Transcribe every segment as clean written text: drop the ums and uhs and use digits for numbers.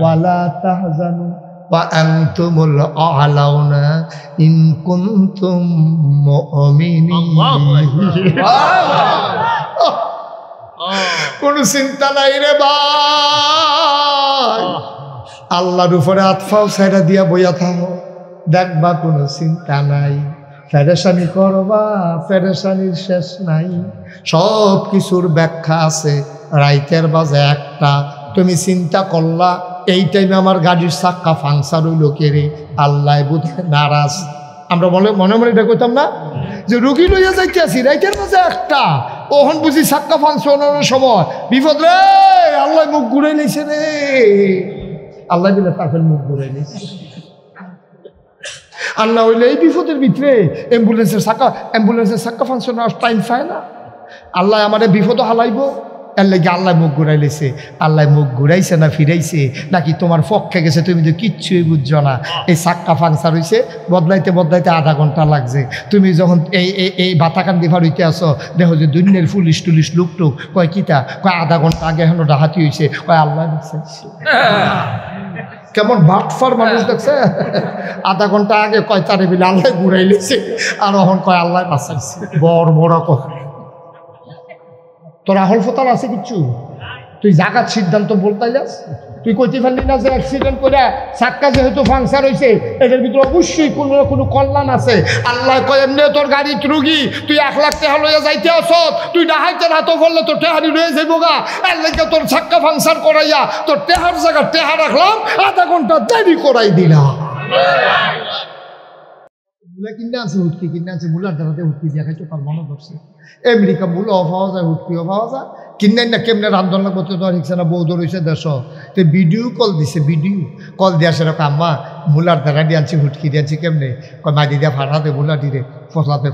ওয়ালা তাহজানু ওয়া আনতুমুল আ'লাউনা ইন কুনতুম মুমিনিন। কোনো চিন্তা নাই রে ভাই, আল্লাহর উপরে আতফাও ছাইরা দিয়া বইয়া থাকো, দেখবা কোনো চিন্তা নাই। পেরেশানি করবা, পেরেশানির শেষ নাই। সব কিছুর ব্যাখ্যা আছে। রাইতের বাজে একটা, তুমি চিন্তা করলা এই টাইমে আমার গাড়ির চাক্কা ফাংশন হইল কে রে, আল্লাহ বুঝে নারাজ। আমরা মনে মনে এটা কইতাম না যে রুগী লইয়া যাইতে আসি, রাইতের বাজে একটা, ওহন বুঝি চাক্কা ফাংশনের সময় বিপদ রে, আল্লাহ মুখ ঘুরাই নিছে রে, আল্লাহ দিলে তাকে মুখ ঘুরাই নিছে। আর না হইলে এই বিপদের ভিতরে অ্যাম্বুলেন্সের চাক্কা ফাংশন টাইম পায় না। আল্লাহ আমাদের বিপদ হালাইব, এর লাগে আল্লাহ মুখ ঘুরাই লেছে। আল্লাহ মুখ ঘুরাইছে না ফিরাইছে নাকি তোমার পক্ষে গেছে তুমি তো কিচ্ছুই বুঝছো না। এই চাক্কা ফাংশন হয়েছে, বদলাইতে বদলাইতে আধা ঘন্টা লাগছে। তুমি যখন এই বাতাকান্দি ভার হইতে আসো, দেখো যে দুনিয়ার পুলিশ টুলিশ লুক টুক কয় কিতা, কয় আধা ঘন্টা আগে এখন ডাহাতি হয়েছে, কয় আল্লাহ দেখছে। কেমন বাটফার মানুষ দেখছে, আধা ঘন্টা আগে কয় তারে বিলে আল্লাহ ঘুরাই লেছে, আর এখন কয় আল্লাহ বাঁচাইছে। বড় বড় কথা, তোর আহল ফতাল আছে কিচ্ছু? তুই জাগাত সিদ্ধান্ত বলতাইলাস, তুই কইতে পারলি না যে অ্যাক্সিডেন্ট করে চাক্কা যেহেতু ফাংশন হয়েছে এদের ভিতরে অবশ্যই কোনো না কোনো কল্যাণ আছে। আল্লাহ কয় এমনি তোর গাড়ির রুগী, তুই 1 লাখ টাকা লইয়া যাইতে আসত, তুই ডাহাইতে হাতও ফললে তোর টেহারি রয়ে যাইব গা, এর লাগে তোর চাক্কা ফাংশন করাইয়া তোর টেহার জায়গা টেহা রাখলাম, আধা ঘন্টা দেরি করাই দিলাম। মুলা কিনে আছে, হুটকি কিনে আছে, মুলার দ্বারাতে হুটকি দিয়ে খাইতে তার মনে করছে। আমেরিকা মূল পাওয়া যায়, হুটকিও পাওয়া যায়, কিনে না কেমনে রান্ধন লাগবো তো শিখছে না, বৌদ্ধ রয়েছে দেশ। তো ভিডিও কল দিছে, ভিডিও কল দিয়ে আসে আম্মা মুলার দ্বারা দিয়ে আনছি, হুটকি দিয়ে আনছি কেমনে, কয় মাইদি দিয়া ফাটা দে, মুলা দিয়ে ফলাতে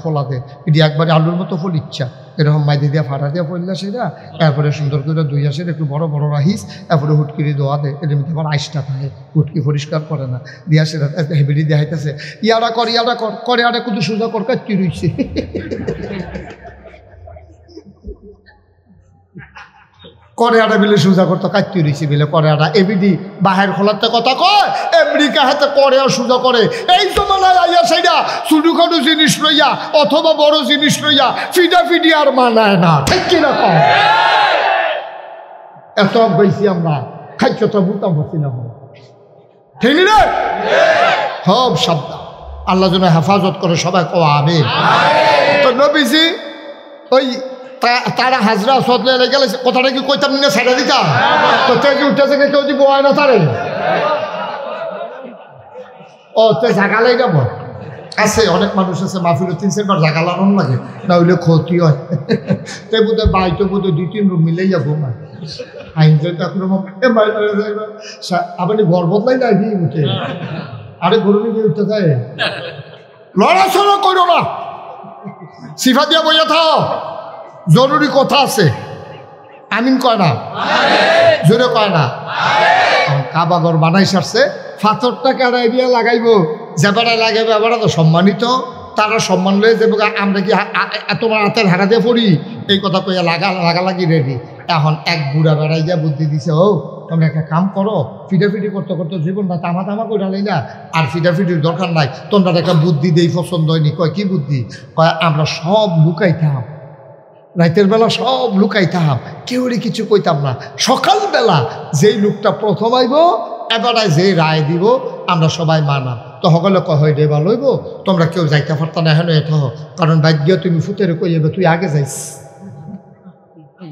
এটি একবারে আলুর মতো ফল ইচ্ছা এরকম মাইদি দিয়া ফাটা দিয়া ফললা সেটা, এরপরে সুন্দর করে দুই আসে একটু বড় বড় রাহিস, এরপরে হুটকিরি দোয়া দেয়, এটার মধ্যে আবার আইসটা থাকে, হুটকি পরিষ্কার করে না, দিয়া সেটা হেবিডি দেখাইতেছে, ইয়ারা করে আরে কিন্তু সোজা কর কাজ কি রয়েছে। করে আটা বিলে সোজা করতো কাটতে রয়েছে বিলে করে আটা এবিডি বাহের খোলাতে কথা কয়, আমেরিকা হাতে করে আর সোজা করে। এই জমানায় আইয়া সেইটা ছোটখাটো জিনিস লইয়া অথবা বড় জিনিস লইয়া ফিডাফিডি আর মানায় না, ঠিক কিনা কম? এত বেশি আমরা খাইতে বুঝতাম হচ্ছি না, ঠিক রে? সব সাবধান, আল্লাহ যেন হেফাজত করে, সবাই কওয়া আমিন। তো নবীজি ওই তারা হাজরা সদলে গেলে কথাটা কি কইতাম না, ছেড়ে দিতাম তো তেজি উঠতেছে কেউ যদি বয় না তারে, ও তো জাগালাই যাবো আছে। অনেক মানুষ আছে মাহফিলে 3-4 বার জাগা লাগান লাগে, না হইলে ক্ষতি হয়। তাই বোধহয় বাইতো বোধহয় 2-3 রুম মিলেই যাবো মা আইন আপনি ঘর বদলাই নাই দিয়ে উঠে, আরে গরু নিয়ে উঠতে চায়, লড়াচড়া করো না, সিফা দিয়া বইয়া থাও, জরুরি কথা আছে। আমিন কয় না, জোরে কয় না। কাবাগর বানাই সারছে, পাথরটা কারাই দিয়ে লাগাইব, যেবারা লাগাইবে এবারা তো সম্মানিত, তারা সম্মান লয়ে যাবো। আমরা কি তোমার হাতের হারা দিয়ে পড়ি, এই কথা কইয়া লাগালাগি রেডি। এখন এক বুড়া বেড়াই যা বুদ্ধি দিছে, ও তোমরা একটা কাম করো, ফিডাফিডি করতে করতে জীবনটা তামা করে লাই না, আর ফিডাফিডির দরকার নাই, তোমরা একটা বুদ্ধি দেই পছন্দ হয়নি। কয় কি বুদ্ধি? কয় আমরা সব লুকাইতাম, রাতের বেলা সব লুকাইতাম, কেউরে কিছু কইতাম না, সকালবেলা যেই লোকটা প্রথম আইব এবারে যে রায় দিব আমরা সবাই মানাম। তো সকলে কয় রে ভালো হইব, তোমরা কেউ যাইতে পারত না, এখন এত কারণ ভাগ্য তুমি ফুতের কই যাবে, তুই আগে যাইস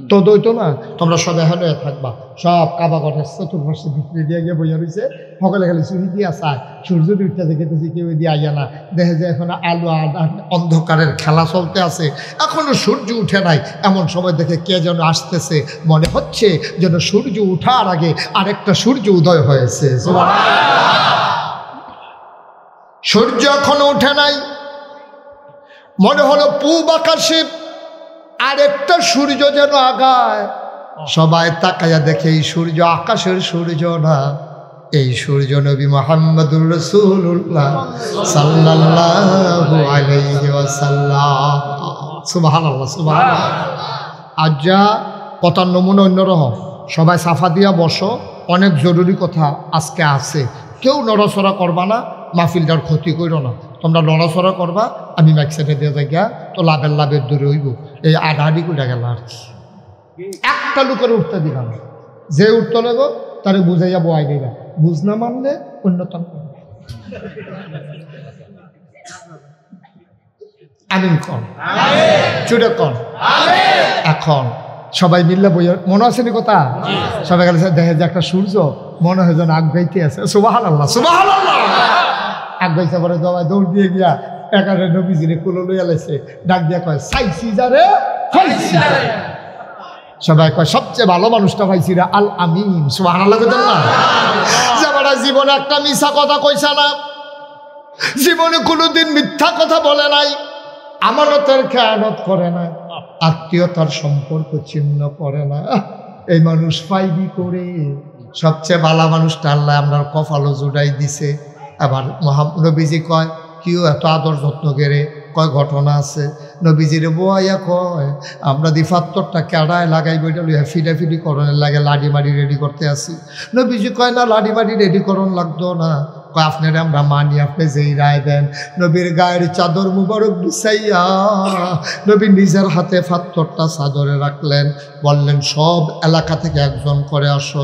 তো দইতো না, তোমরা সব এখানে থাকবা। সব কাবা কথা চতুর্পাশে ভিতরে দিয়ে গিয়ে বইয়া রয়েছে, সকলে খালি চুরি দিয়ে চায়, সূর্য দুইটা দেখেতেছি কেউ দিয়ে আইয়া না, দেখে যে এখন আলো অন্ধকারের খেলা চলতে আছে, এখনো সূর্য উঠে নাই, এমন সময় দেখে কে যেন আসতেছে, মনে হচ্ছে যেন সূর্য উঠার আগে আরেকটা সূর্য উদয় হয়েছে। সূর্য এখনো উঠে নাই, মনে হলো পূব আকাশে আরেকটা সূর্য যেন আগায়। সবাই তাকায়া দেখে এই সূর্য আকাশের সূর্য না, এই সূর্য নবী মুহাম্মদুর রাসূলুল্লাহ সাল্লাল্লাহু আলাইহি ওয়াসাল্লাম। সুবহানাল্লাহ, সুবহানাল্লাহ। আজ যা কথার নমুনা অন্যরকম, সবাই সাফা দিয়া বসো, অনেক জরুরি কথা আজকে আছে, কেউ নড়াচড়া করবা না, মাহফিলটার ক্ষতি করো না, তোমরা নড়াচড়া করবা, আমি ম্যাক্সেটে দিয়ে যাই গিয়া তো লাভের দূরে হইব। এই আড়াআড়ি করে গেল আর কি, একটা লোকের উঠতে দিলাম, যে উঠতে লাগো তারে বুঝাইয়া বয়াই দিবা, বুঝ না মানলে অন্যতম। আমিন কন, চুড়ে কন। এখন সবাই মিললে বইয়া মনে আছে নি কথা, সবাই গেলে দেখে যে একটা সূর্য মনে হয় যেন আগ গাইতে আছে, সুবহানাল্লাহ সুবহানাল্লাহ। আগ গাইতে পরে জবাই দৌড় দিয়ে গিয়া একারে নবীজিরে কুলো লইয়া লাইছে, ডাক দিয়া কয় সাইসি যারে ফাইসি। সবাই কয় সবচেয়ে ভালো মানুষটা পাইছি রে, আল আমিন, সুবহানাল্লাহ কইতেন না? যারা জীবনে একটা মিছা কথা কইছে না, জীবনে কোনোদিন মিথ্যা কথা বলে নাই, আমানতের খেয়ানত করে না, আত্মীয়তার সম্পর্ক ছিন্ন করে না, এই মানুষ পাইবি করে। সবচেয়ে ভালো মানুষটা আল্লাহ আমরা কপালও জুড়াই দিছে। আবার নবীজি কয় কেউ এত আদর যত্ন করে, কয় ঘটনা আছে, নবীজিরে বোয়াইয়া কয় আমরা দি ফাত্তরটা কেড়ায় লাগাই বইটা লইয়া ফিডাফিডি করণের লাগে লাডি মাড়ি রেডি করতে আসি। নবীজি কয় না লাডি মাড়ি রেডি করণ লাগতো না, কয় আপনারে আমরা মানি, আপনি যেই রায় দেন। নবীর গায়ের চাদর মুবারক বিছাইয়া নবী নিজের হাতে ফাত্তরটা চাদরে রাখলেন, বললেন সব এলাকা থেকে একজন করে আসো,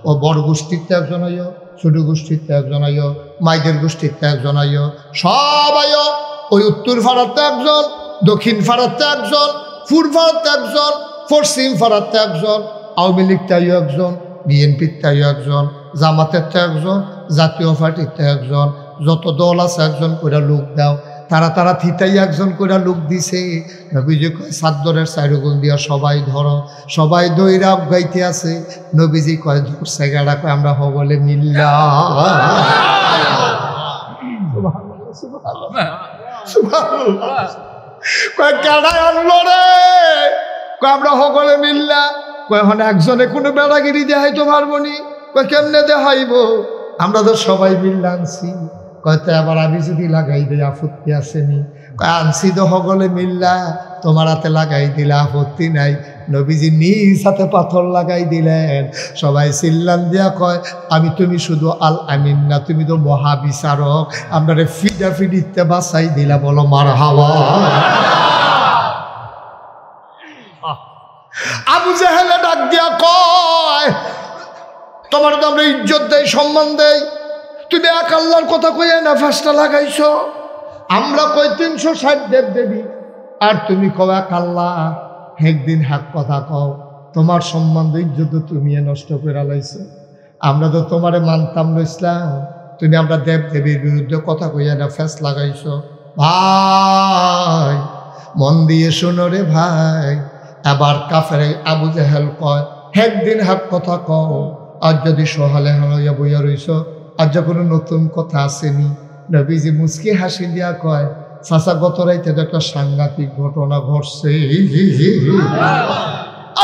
ও বড় গোষ্ঠীতে একজন আইও, ছোট গোষ্ঠীতে একজন আইও, মাইদের গোষ্ঠীতে একজন আইও, সব আইও। ওই উত্তর ফাড়াতে একজন, দক্ষিণ ফাড়াতে একজন, পূর্ব ফাড়াতে একজন, পশ্চিম ফাড়াতে একজন, আওয়ামী লীগতে আইও একজন, বিএনপিতে আইও একজন, জামাতের একজন, জাতীয় পার্টিতে একজন, যত দল আছে একজন করে লোক দাও। তারা থিতাই একজন করে লোক দিছে। নবীজি কয় সাদ্দরের চাইরগুল দিয়া সবাই ধরো, সবাই দইরা গাইতে আছে। নবীজি কয় ধরছে গাড়া, কয় আমরা হবলে মিল্লা। কয় কেডাই আনলো রে, কয় আমরা হগলে মিল্লা। কয় এখন একজনে কোনো বেড়াগিরি দেখাইতে পারবো নি, কয় কেমনে দেখাইব, আমরা তো সবাই মিল্লা আনছি। কয়তো আবার আমি যদি লাগাই দিই আপত্তি আসেনি, কয় আনছি তো হগলে মিল্লা, তোমার হাতে লাগাই দিলে আপত্তি নাই। নবীজি নিজ হাতে পাথর লাগাই দিলেন। সবাই চিল্লান দিয়া কয় আমি তুমি শুধু আল আমিন না, তুমি তো মহাবিচারক, আমরা ফিডাফিডিতে বাঁচাই দিলা, বলো মারহাবা। আবু জাহেলে ডাক দিয়া কয় তোমার তো আমরা ইজ্জত দেই, সম্মান দেই, তুমি এক আল্লাহর কথা কইয়া না ফাঁসটা লাগাইছ। আমরা কই 360 দেব দেবী, আর তুমি কও এক আল্লাহ। একদিন হাক কথা কও, তোমার সম্মান ইজ্জত তুমি নষ্ট করে লাইছো। আমরা তো তোমারে মানতাম না ইসলাম, তুমি আমরা দেব দেবীর বিরুদ্ধে কথা কইয়া না ফ্যাস লাগাইছো। ভাই মন দিয়ে শোনো রে ভাই, আবার কাফেরে আবু জাহেল কয় একদিন হাক কথা কও, আর যদি সহালে হইয়া বইয়া রইছ, আর যখন নতুন কথা আসেনি। নবীজি মুচকি হাসি দিয়া কয় চাচা গত রাইতে একটা সাংঘাতিক ঘটনা ঘটছে।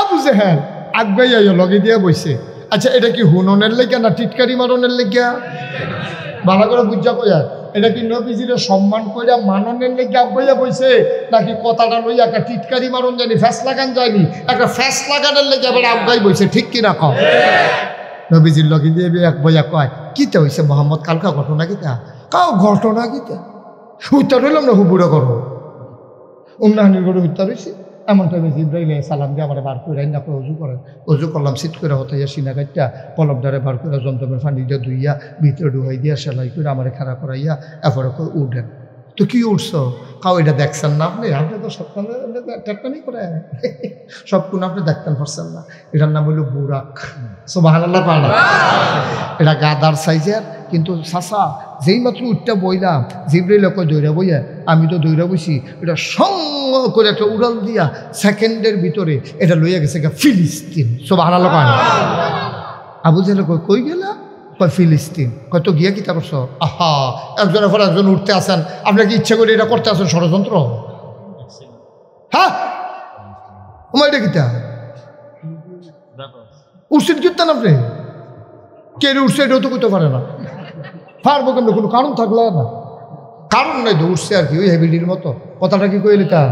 আবু জাহেল আগবাই আইও লগে দিয়া বইছে। আচ্ছা এটা কি হুননের লেগা না টিটকারি মারনের লেগা? ভালো করে বুঝা কয়া, এটা কি নবীজিরে সম্মান কইরা মাননের লেগে আগবাইয়া বইছে, নাকি কথাটা লইয়া একটা টিটকারি মারন জানি ফ্যাস লাগান যায়নি, একটা ফ্যাস লাগানোর লেগে আবার আগবাই বইছে, ঠিক কিনা কম? নবীজির লগে দিয়ে এক বইয়া কয় কিতা হয়েছে মোহাম্মদ, কালকা ঘটনা কিতা? কাউ ঘটনা কিতা উত্তর হইলাম না, হুবুড়া করো উন্নয়নের করে উত্তর হয়েছে। এমন টাইমে জিব্রাইল সালাম দিয়ে আমার বার করে না করে অজু করেন, অজু করলাম শীত করে হতাইয়া সিনা কাটটা কলম দ্বারে বার করে যন্ত্রমের পানি দিয়ে ধুইয়া ভিতরে ডুহাই দিয়া সেলাই করে আমার খাড়া করাইয়া এরপরে উঠেন। তো কি উঠছো? কাউ এটা দেখছেন না আপনি? আপনি তো সবখানে টেকটানি করে সবক্ষণ আপনি দেখতেন পারছেন না। এটার নাম হইল বুরাক। সুবহানাল্লাহ পানা। এটা গাদার সাইজের, কিন্তু চাচা যেই মাত্র উঠটা বইলাম জিব্রাইল কই দৌড়া বইয়া, আমি তো দৌড়া বইছি, এটা সঙ্গ করে একটা উড়াল দিয়া সেকেন্ডের ভিতরে এটা লইয়া গেছে ফিলিস্তিন। সুবহানাল্লাহ পানা। আবু জাহেল কই গেলা? কয় ফিলিস্তিন। কয় তো গিয়া কিতা করছো? আহা একজনের পর একজন উঠতে আসেন, আপনার কি ইচ্ছা করে এটা করতে আসেন ষড়যন্ত্র? হ্যাঁ এটা কিতা উচিত কীর্তেন আপনি কে উঠছে এটাও তো করতে পারে না, পারবো কেমন? কোনো কারণ থাকলে না, কারণ নাই তো উঠছে আর কি, ওই হেবিডির মতো। কথাটা কি কইলি তা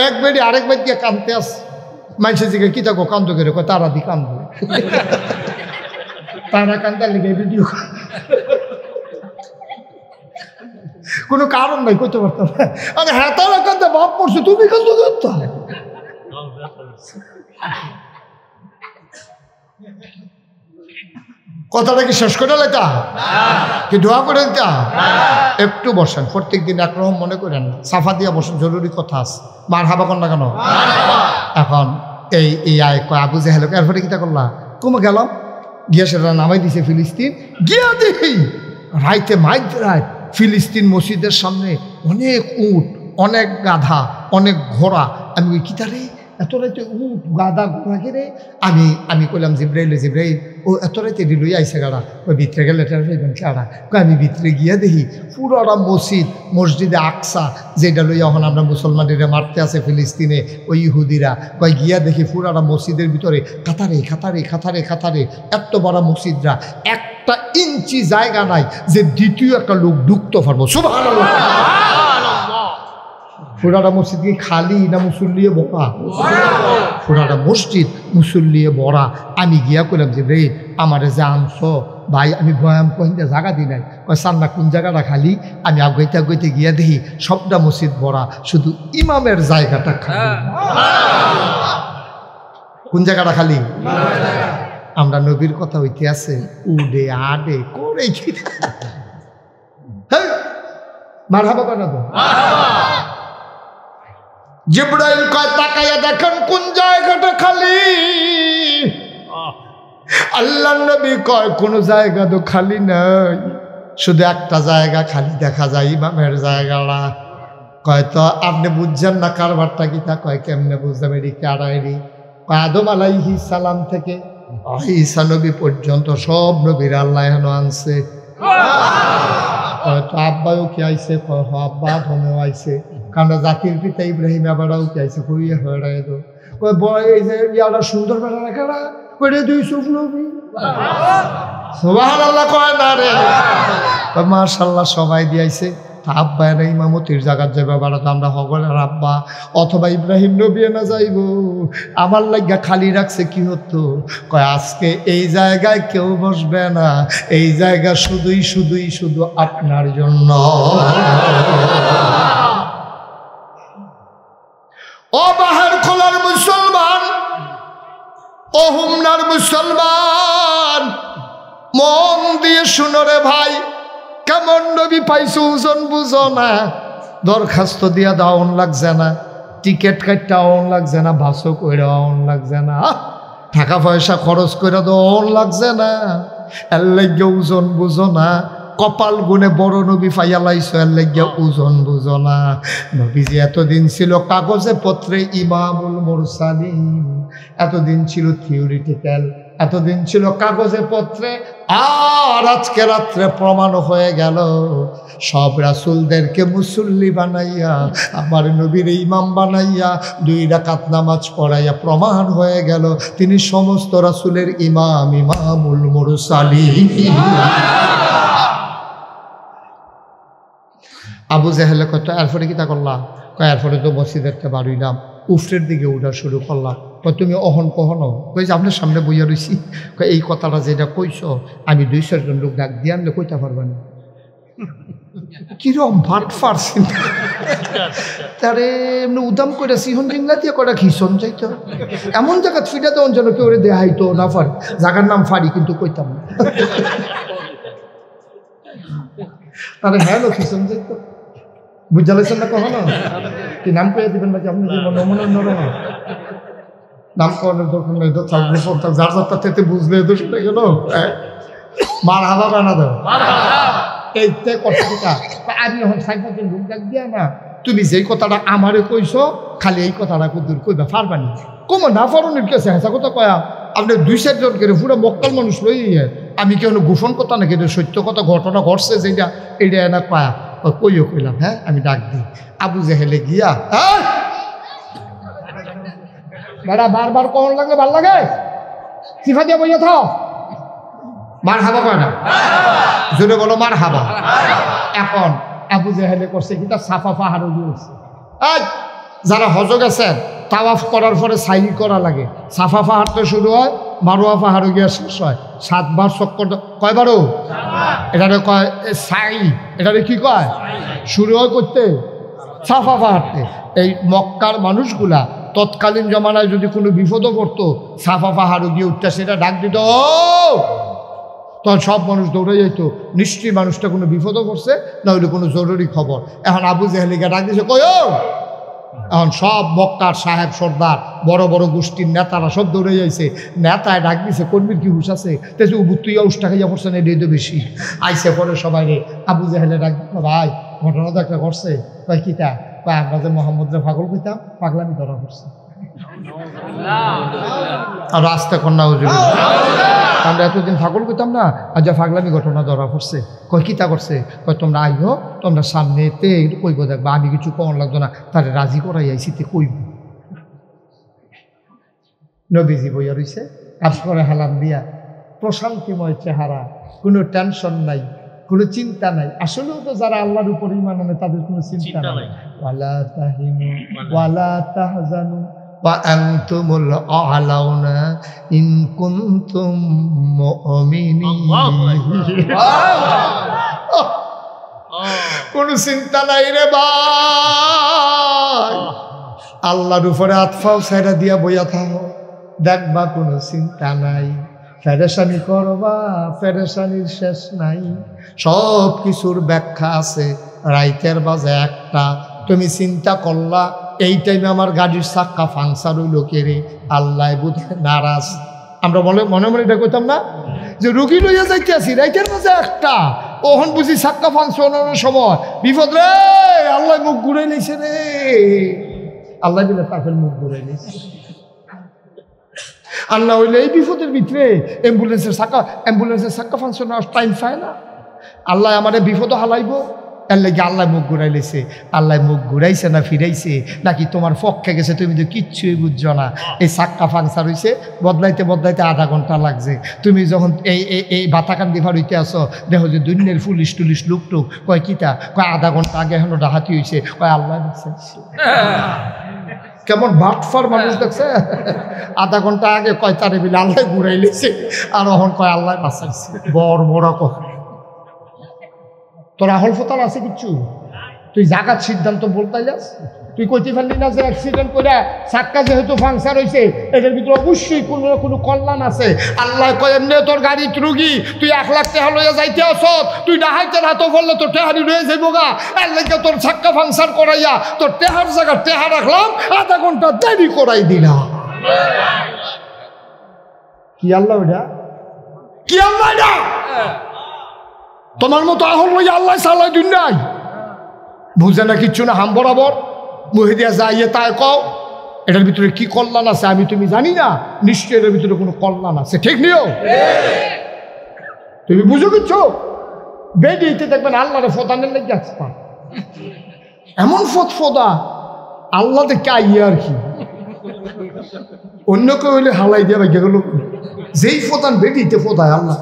এক বেডি আরেক বেড দিয়ে কানতে আস, মানুষের দিকে কি থাকো কান্দ করে কয় তারা দি কান্দো। তারা কান্দার লেগে ভিডিও কোনো কারণ নাই, করতে পারতাম না। আরে হ্যাঁ তারা কান্দে বাপ পড়ছে, তুমি কান্দ করতাম। কথাটা কি শেষ করে লেতা কি দোয়া করে দিতা? একটু বসেন, প্রত্যেক দিন একরকম মনে করেন না, সাফা দিয়া বসেন, জরুরি কথা আছে। মার হাবা কর না কেন? এখন এই আয় আবু জেহেল এরপরে কিতা করলা? কমে গেলাম, গিয়া সেটা নামাই দিছে ফিলিস্তিন। গিয়া দেখি রাইতে মাইক রাত ফিলিস্তিন মসজিদের সামনে অনেক উট, অনেক গাধা, অনেক ঘোড়া। আমি ওই কিতারে এত রাইতে উট গাধা ঘোড়া গেলে আমি কইলাম জিব্রাইল ও এত রাইতে লই আইসে গাড়া, ওই ভিতরে গেলে চাড়া। আমি ভিতরে গিয়া দেখি পুরোটা মসজিদে আকসা, যেটা লইয়া এখন আমরা মুসলমানেরা মারতে আছে ফিলিস্তিনে ওই ইহুদিরা, কয় গিয়া দেখি পুরাটা মসজিদের ভিতরে খাতারে খাতারে খাতারে খাতারে এত বড় মসজিদরা, একটা ইঞ্চি জায়গা নাই যে দ্বিতীয় একটা লোক ঢুকতে পারবো। সুবহানাল্লাহ। পুরাটা মসজিদ কি খালি না মুসল্লিয়ে ভরা? পুরাটা মসজিদ মুসল্লিয়ে ভরা। আমি গিয়া কইলাম যে রে আমারে যে আনছো ভাই, আমি বয়াম কহিতে জায়গা দিই নাই, কয় সান্না কোন জায়গাটা খালি? আমি আগাইতে গিয়া দেখি সবটা মসজিদ ভরা, শুধু ইমামের জায়গাটা খালি। কোন জায়গাটা খালি? আমরা নবীর কথা হইতে আছে উডে আডে করে মারহাবা বানা তো। জিবরাইল কয় তাকাইয়া দেখেন কোন জায়গাটা খালি। আল্লাহর নবী কয় কোন জায়গা তো খালি নাই, শুধু একটা জায়গা খালি দেখা যায়, ইমামের জায়গাটা। কয় তো আপনি বুঝছেন না কারবারটা কি? তা কয় কেমনে বুঝলাম? এটি কারাইরি আদম আলাইহিস সালাম থেকে ঈসা নবী পর্যন্ত সব নবীর আল্লাহ এখনো আনছে। তো আব্বাও কি আইছে? আব্বা ধমেও আইছে, কারণ জাতির পিতা ইব্রাহিম আবারও কি আইছে? কইয়া হয়ে তো এই যে ইয়াটা সুন্দর বেড়া রাখারা করে দুই সুফ নবী। সুবহানাল্লাহ কয় না রে? মাশাআল্লাহ সবাই দিয়াইছে। আব্বা এরা ইমামতির জায়গার যাবে বাড়াতো আমরা হগলের আব্বা, অথবা ইব্রাহিম নবী না যাইব। আমার লাগিয়া খালি রাখছে কি হতো? কয় আজকে এই জায়গায় কেউ বসবে না, এই জায়গা শুধু আপনার জন্য। ও বাহার খোলার মুসলমান, ও হুমনার মুসলমান, মন দিয়ে শুনো রে ভাই, কেমন নবী পাইছো ওজন বুঝো না। দরখাস্ত দিয়া দাওন লাগছে না, টিকিট কাটটা অন লাগছে না, ভাষো কইরা অন লাগছে না, টাকা পয়সা খরচ করে দেওয়ান লাগছে না। এর লাগিয়া ওজন বুঝো না। কপাল গুনে বড় নবী পাইয়া লাইছো, এর লাগিয়া ওজন বুঝো না। নবীজি এতদিন ছিল কাগজে পত্রে ইমামুল মুরসালিন, এতদিন ছিল থিওরিটিক্যাল, এতদিন ছিল কাগজে পত্রে। আর আজকে রাত্রে প্রমাণ হয়ে গেল, সব রাসূলদেরকে মুসল্লি বানাইয়া আমার নবীর ইমাম বানাইয়া 2 রাকাত নামাজ পড়াইয়া প্রমাণ হয়ে গেল তিনি সমস্ত রাসূলের ইমাম, ইমামুল মুরসালিন। আবু জেহেল কত এরপরে কিতা করলা? কয় এরপরে তো মসজিদেরটা বাড়িলাম, উফরের দিকে উঠা শুরু করলাম। কয় তুমি অহন কহনো? কই যে আপনার সামনে বইয়া রইছি। কয় এই কথাটা যেটা কইছ আমি 200 জন লোক ডাক দিয়ে আনলে কইতে পারবা না। কিরম ভাট ফারছি তারে এমনি উদাম করে সিহন জিংলা দিয়ে কটা খিসন যাইতো, এমন জায়গা ফিটা দেওয়ান যেন কেউ দেখাইতো না পারে। জায়গার নাম ফাড়ি কিন্তু কইতাম না। তাহলে হ্যাঁ লোক খিসন যাইতো, বুঝা লাইছেন না কখনো? কি নাম কইয়া দিবেন নাকি আপনি? নাম করানোর দরকার নেই, যার যারটা থেকে বুঝলে তো শুনে গেল। মার হাবা বানা দাও, এইতে কথা। আমি এখন সাইফাতের লোক ডাক দিয়া না, তুমি যেই কথাটা আমারে কইছো খালি এই কথাটা দূর কইবা পারবানি। কমো না পারনের কেছে হেঁচা কথা কয়া আপনি 2-4 জন করে পুরো মক্কাল মানুষ লই। আমি কেউ গোপন কথা নাকি, সত্য কথা ঘটনা ঘটছে যেটা এইটা এনা কয়া কইও কইলাম। হ্যাঁ আমি ডাক দিই আবু জেহেলে গিয়া, হ্যাঁ বেড়া বারবার কখন লাগলে ভাল লাগে? সিফা দিয়া বইয়া থাও, মার হাবা কয় না, জোরে বলো মার হাবা। এখন আবু জেহেলে করছে কি, তার সাফা পাহাড়ও দিয়েছে। যারা হজ গেছেন তাওয়াফ করার পরে সাইন করা লাগে। সাফা পাহাড় তো শুরু হয় মারোয়া পাহাড়ে গিয়া শেষ হয় 7 বার চক্কর কয়বারও এটারে কয় সাই এটারে কি কয় শুরু হয় করতে সাফা পাহাড়তে এই মক্কার মানুষগুলা তৎকালীন জমানায় যদি কোনো বিপদও পড়তো সাফা পাহাড়ে গিয়ে উঠতে সেটা ডাক দিত তখন সব মানুষ দৌড়ে যেত নিশ্চয়ই মানুষটা কোনো বিপদও পড়ছে না হলে কোনো জরুরি খবর এখন আবু জেহেলিকে ডাক দিয়েছে কই এখন সব মক্কার সাহেব সর্দার বড় বড় গোষ্ঠীর নেতারা সব দৌড়ে যাইছে নেতায় ডাক দিছে কর্মীর কি হুশ আছে তেছে তুই উষ্টা খাইয়া পড়ছে না এটা তো বেশি আইসে পরে সবাই রে আবু জেহেলে ডাক ভাই ঘটনা তো একটা ঘটছে কয় কিতা কয় আমরা যে মোহাম্মদরে পাগল কইতাম পাগলামি ধরা পড়ছে আর রাস্তা কন্যা হুজুর আমরা এতদিন পাগল কইতাম না আর যা পাগলামি ঘটনা ধরা পড়ছে কয় কিতা করছে কয় তোমরা আইও তোমরা সামনেতে কইব দেখবা আমি কিছু কমন লাগতো না তারে রাজি করাই আইসি তে কইব নবীজি বইয়া রইছে কাজ করে হালাম দিয়া প্রশান্তিময় চেহারা কোনো টেনশন নাই কোনো চিন্তা নাই আসলেও তো যারা আল্লাহর উপর ঈমান আনে তাদের কোনো চিন্তা নাই ওয়ালা তাহিনু ওয়ালা তাহজানু ওয়া আনতুমুল আ'লাউনা ইন কুনতুম মুমিনিন কোনো চিন্তা নাই রে ভাই আল্লাহর উপরে আতফাও ছাইরা দিয়া বইয়া থাকো দেখবা কোনো চিন্তা নাই ফেরেশানি করবা ফেরেশানির শেষ নাই সব কিছুর ব্যাখ্যা আছে রাইতের বাজে একটা তুমি চিন্তা করলা এই টাইমে আমার গাড়ির চাক্কা ফাংশন হইল কে রে আল্লাহ বুঝে নারাজ আমরা বলে মনে মনে এটা কইতাম না যে রুগী লইয়া যাইতে আসি রাইতের বাজে একটা ওহন বুঝি চাক্কা ফাংশনের সময় বিপদ রে আল্লাহ মুখ ঘুরাই নিছে রে আল্লাহ দিলে তাকে মুখ ঘুরাই নিছে আর না হইলে এই বিপদের ভিতরে অ্যাম্বুলেন্সের চাক্কা ফাংশন টাইম পায় না আল্লাহ আমাদের বিপদ হালাইব এর লাগে আল্লাহ মুখ ঘুরাই লেছে আল্লাহ মুখ ঘুরাইছে না ফিরাইছে নাকি তোমার পক্ষে গেছে তুমি তো কিচ্ছুই বুঝছো না এই চাক্কা ফাংশন হয়েছে বদলাইতে বদলাইতে আধা ঘন্টা লাগছে তুমি যখন এই বাতাকান্দি ফার হইতে আসো দেখো যে দুনিয়ার পুলিশ টুলিশ লুকটুক কয় কিতা কয় আধা ঘন্টা আগে এখনো ডাহাতি হয়েছে কয় আল্লাহ দেখছে কেমন বাটফার মানুষ দেখছে আধা ঘন্টা আগে কয় তারে বিলে আল্লাহ ঘুরাই লেছে আর এখন কয় আল্লাহ বাঁচাইছে বড় বড় কথা তোর আহল ফতাল আছে কিচ্ছু তুই জাগাত সিদ্ধান্ত বলতে যাস তুই কইতে পারলি না যে অ্যাক্সিডেন্ট করে চাক্কা যেহেতু ফাংশন হয়েছে এটার ভিতরে অবশ্যই কোনো না কোনো কল্যাণ আছে আল্লাহ কয় এমনি তোর গাড়ি রুগী তুই 1 লাখ টাকা লইয়া যাইতে আসত তুই ডাহাইতে হাতও বললে তোর টেহারি রয়ে যাইব গা এর লাগে তোর চাক্কা ফাংশন করাইয়া তোর টেহার জায়গা টেহা রাখলাম আধা ঘন্টা দেরি করাই দিলাম কি আল্লাহ ওটা কি আল্লাহ এটা তোমার মতো আহল লইয়া আল্লাহ সাল্লাহ দিন নাই বুঝে না কিচ্ছু না হাম বরাবর মুহিদিয়া যাইয়ে তাই কও এটার ভিতরে কি কল্যাণ আছে আমি তুমি জানি না নিশ্চয়ই এটার ভিতরে কোনো কল্যাণ আছে ঠিক নিও তুমি বুঝো কিচ্ছু বেডিতে দেখবেন আল্লাহরে ফোদানের লেগে আসবা এমন ফোদা আল্লাহ দেখে আইয়ে আর কি অন্য কেউ হইলে হালাই দিয়ে ভাগ্য গেল যেই ফোদান বেডিতে ফোদায় আল্লাহ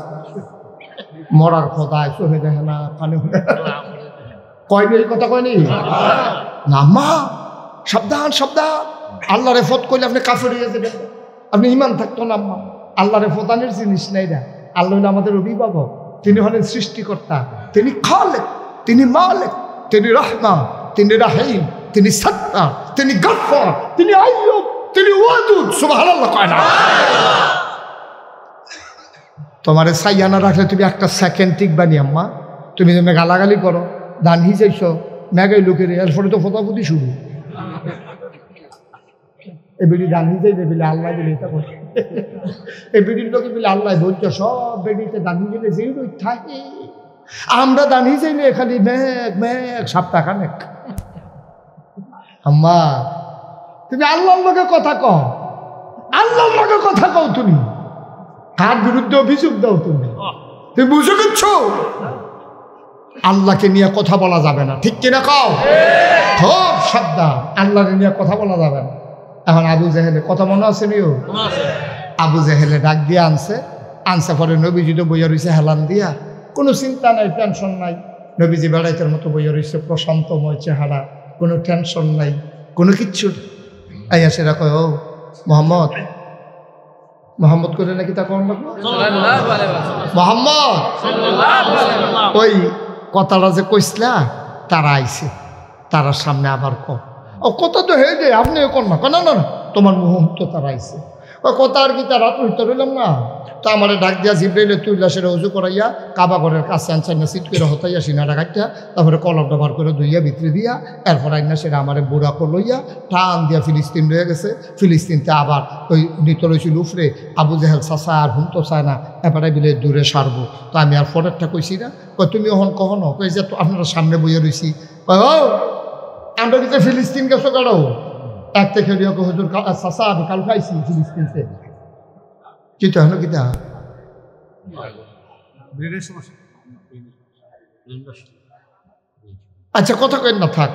মরার ফোদায় চোখে দেখে না কানে কয়নি এই কথা কয়নি না মা সাবধান সাবধান আল্লাহরে ফত করলে আপনি কাফের হয়ে যাবেন আপনি ইমান থাকতো না আম্মা আল্লাহরে ফোদানের জিনিস নাই না আল্লাহ হলো আমাদের অভিভাবক তিনি হলেন সৃষ্টিকর্তা তিনি খালেক তিনি মালিক তিনি রহমান তিনি রাহিম তিনি সত্তার তিনি গফফার তিনি আইয়ুব তিনি ওয়াদুদ সুবহানাল্লাহ কয় না তোমারে সাইয়ানা রাখলে তুমি একটা সেকেন্ড টিকবানি আম্মা তুমি যেন গালাগালি করো ধান হিসাইছ মেঘাই লোকের এরপরে তো ফোটাফুটি শুরু এই বেড়ি ধান হিসাই বেলে আল্লাহ বেলে এটা করছে এই বেড়ির লোকে বেলে আল্লাহ ধৈর্য সব বেড়িতে ধান হিসাইলে যেই থাকে আমরা ধান হিসাইলে খালি মেঘ মেঘ সপ্তাহখানেক আম্মা তুমি আল্লাহর লোকে কথা কও আল্লাহর লোকে কথা কও তুমি কার বিরুদ্ধে অভিযোগ দাও তুমি বুঝো কিচ্ছু আল্লাহকে নিয়ে কথা বলা যাবে না ঠিক কিনা কও খুব সাবধান আল্লাহকে নিয়ে কথা বলা যাবে না এখন আবু জেহেলে কথা মনে আছে নিও আবু জেহেলে ডাক দিয়ে আনছে পরে নবীজি তো বইয়া রয়েছে হেলান দিয়া কোনো চিন্তা নাই টেনশন নাই নবীজি বেড়াইতের মতো বইয়া রয়েছে প্রশান্তময় চেহারা কোনো টেনশন নাই কোনো কিচ্ছু আইয়া সেরা কয় ও মোহাম্মদ মোহাম্মদ করে নাকি তা কোন লাগলো মোহাম্মদ ওই কথাটা যে কইসলা তারা আইছে তারার সামনে আবার ও কথা তো হে যে আপনি কোন না না না তোমার মুহূর্ত তারা আইছে ওই কথা আর কি তারা তো রইলাম না তো আমার ডাক দিয়া জিব্রাইলে তুইলা সেটা উজু করাইয়া কাবা ঘরের কাছে আনছেন না সিট করে হতাইয়া সিনাটা কাটিয়া তারপরে কলমটা বার করে ধুইয়া ভিতরে দিয়া এরপর আইনা সেটা আমার বুড়া লইয়া টান দিয়া ফিলিস্তিন রয়ে গেছে ফিলিস্তিনতে আবার ওই নিত রয়েছিল উফরে আবু জেহেল চাষা আর হুম তো চায় না এবারে বিলে দূরে সারবো তো আমি আর ফরেরটা কইছি না তুমি ওহন কখনো কই যে আপনারা সামনে বইয়া রয়েছি আমরা কিন্তু ফিলিস্তিন গেছো কারো এক থেকে হুজুর চাষা আমি কাল খাইছি ফিলিস্তিনতে কিতা হলো কিতা আচ্ছা কথা কেন না থাক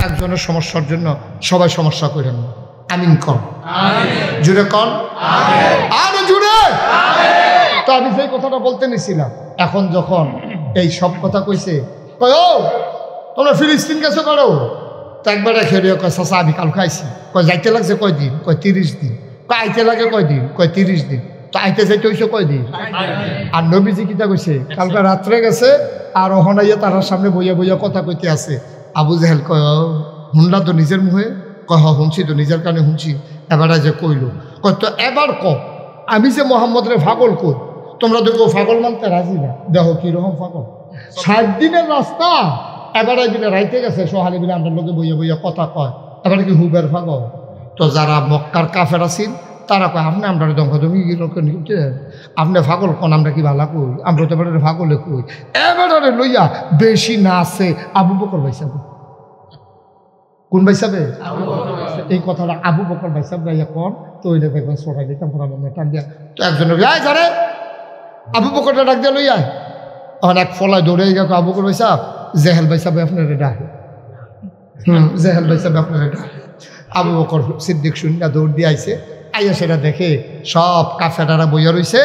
একজনের সমস্যার জন্য সবাই সমস্যা করেন না আমিন কন জুড়ে কন আরো জুড়ে তো আমি সেই কথাটা বলতে নিছিলাম এখন যখন এই সব কথা কইছে কয় ও তোমরা ফিলিস্তিন গেছো করো তো একবারে খেয়ে কয় চাচা আমি কাল খাইছি কয় যাইতে লাগছে কয়দিন কয় 30 দিন কয় আইতে লাগে কয়দিন কয় 30 দিন তো আইতে যাইতে হইছে কয়দিন আর নবীজি কিতা কইছে কালকে রাত্রে গেছে আর হনাইয়া তার সামনে বইয়া বইয়া কথা কইতে আছে আবু জেহেল কয় শুনলা তো নিজের মুখে কয় শুনছি তো নিজের কানে শুনছি এবারে যে কইলো কয় তো এবার ক আমি যে মোহাম্মদ রে পাগল কই তোমরা দেখো পাগল মানতে রাজি না দেখো কিরকম পাগল 60 দিনের রাস্তা এবারে বিলে রাইতে গেছে সোহালি বিলে আমরা লোকে বইয়া বইয়া কথা কয় এবারে কি হুবের পাগল তো যারা মক্কার কাফের আছেন তারা কয় আপনি আমরা দমকদমি নিতে আপনি পাগল কোন আমরা কি ভালা কই আমরা তো এবারে পাগলে কই এবারে লইয়া বেশি না আছে আবু বকর ভাইসাবে কোন ভাইসাবে এই কথাটা আবু বকর ভাইসাব ভাইয়া কোন তো ওইটা দেখবেন সরাই দিতাম পড়া মনে টান দিয়া তো একজন আয় জানে আবু বকরটা ডাক দিয়ে লইয়া অনেক ফলায় দৌড়ে গেছে আবু বকর ভাইসাব জেহেল ভাইসাবে আপনার ডাকে জেহেল ভাইসাবে আপনার ডাকে আবু বকর সিদ্দিক শুনিয়া দৌড় দিয়ে আইছে আইয়া সেটা দেখে সব কাফেরারা বইয়া রইছে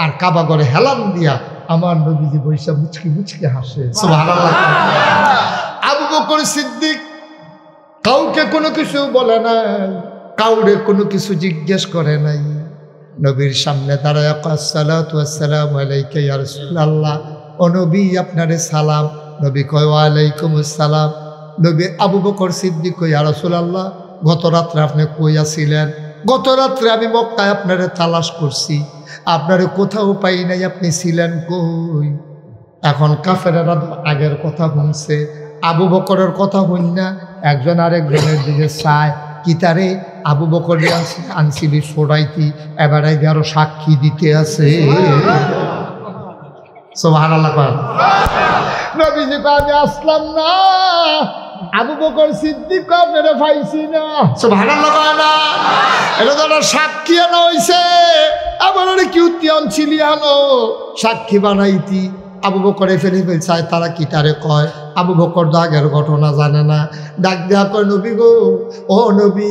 আর কাবা ঘরে হেলান দিয়া আমার নবীজি বইসা মুচকি মুচকি হাসে সুবহানাল্লাহ আবু বকর সিদ্দিক কাউকে কোনো কিছু বলে না কাউরে কোনো কিছু জিজ্ঞেস করে নাই নবীর সামনে দাঁড়ায় আসসালাতু ওয়াসসালামু আলাইকা ইয়া রাসূলুল্লাহ ও নবী আপনারে সালাম নবী কয় ওয়া আলাইকুমুস সালাম নবী আবু বকর সিদ্দিক কয় ইয়া রাসূলুল্লাহ গত রাত্রে আপনি কই আছিলেন গত রাত্রে আমি মক্কায় আপনারে তালাশ করছি আপনারে কোথাও পাই নাই আপনি ছিলেন কই এখন কাফেরেরা আগের কথা শুনছে আবু বকরের কথা শুন না একজন আরেকজনের দিকে চায় কিতারে আবু বকর আনছিলি সরাইতি এবারে আরো সাক্ষী দিতে আছে সুবহানাল্লাহ নবীজি কয় আমি আসলাম না আবু বকর সিদ্দিক আপনারে পাইছি না সুবহানাল্লাহ কয় না এটা তো সাক্ষী আনা হইছে আবার কি উত্তি আনছিলি আনো সাক্ষী বানাইতি আবু বকরে ফেলে চায় তারা কিটারে কয় আবু বকর দাগের ঘটনা জানে না ডাক দেয়া কয় নবী গো ও নবী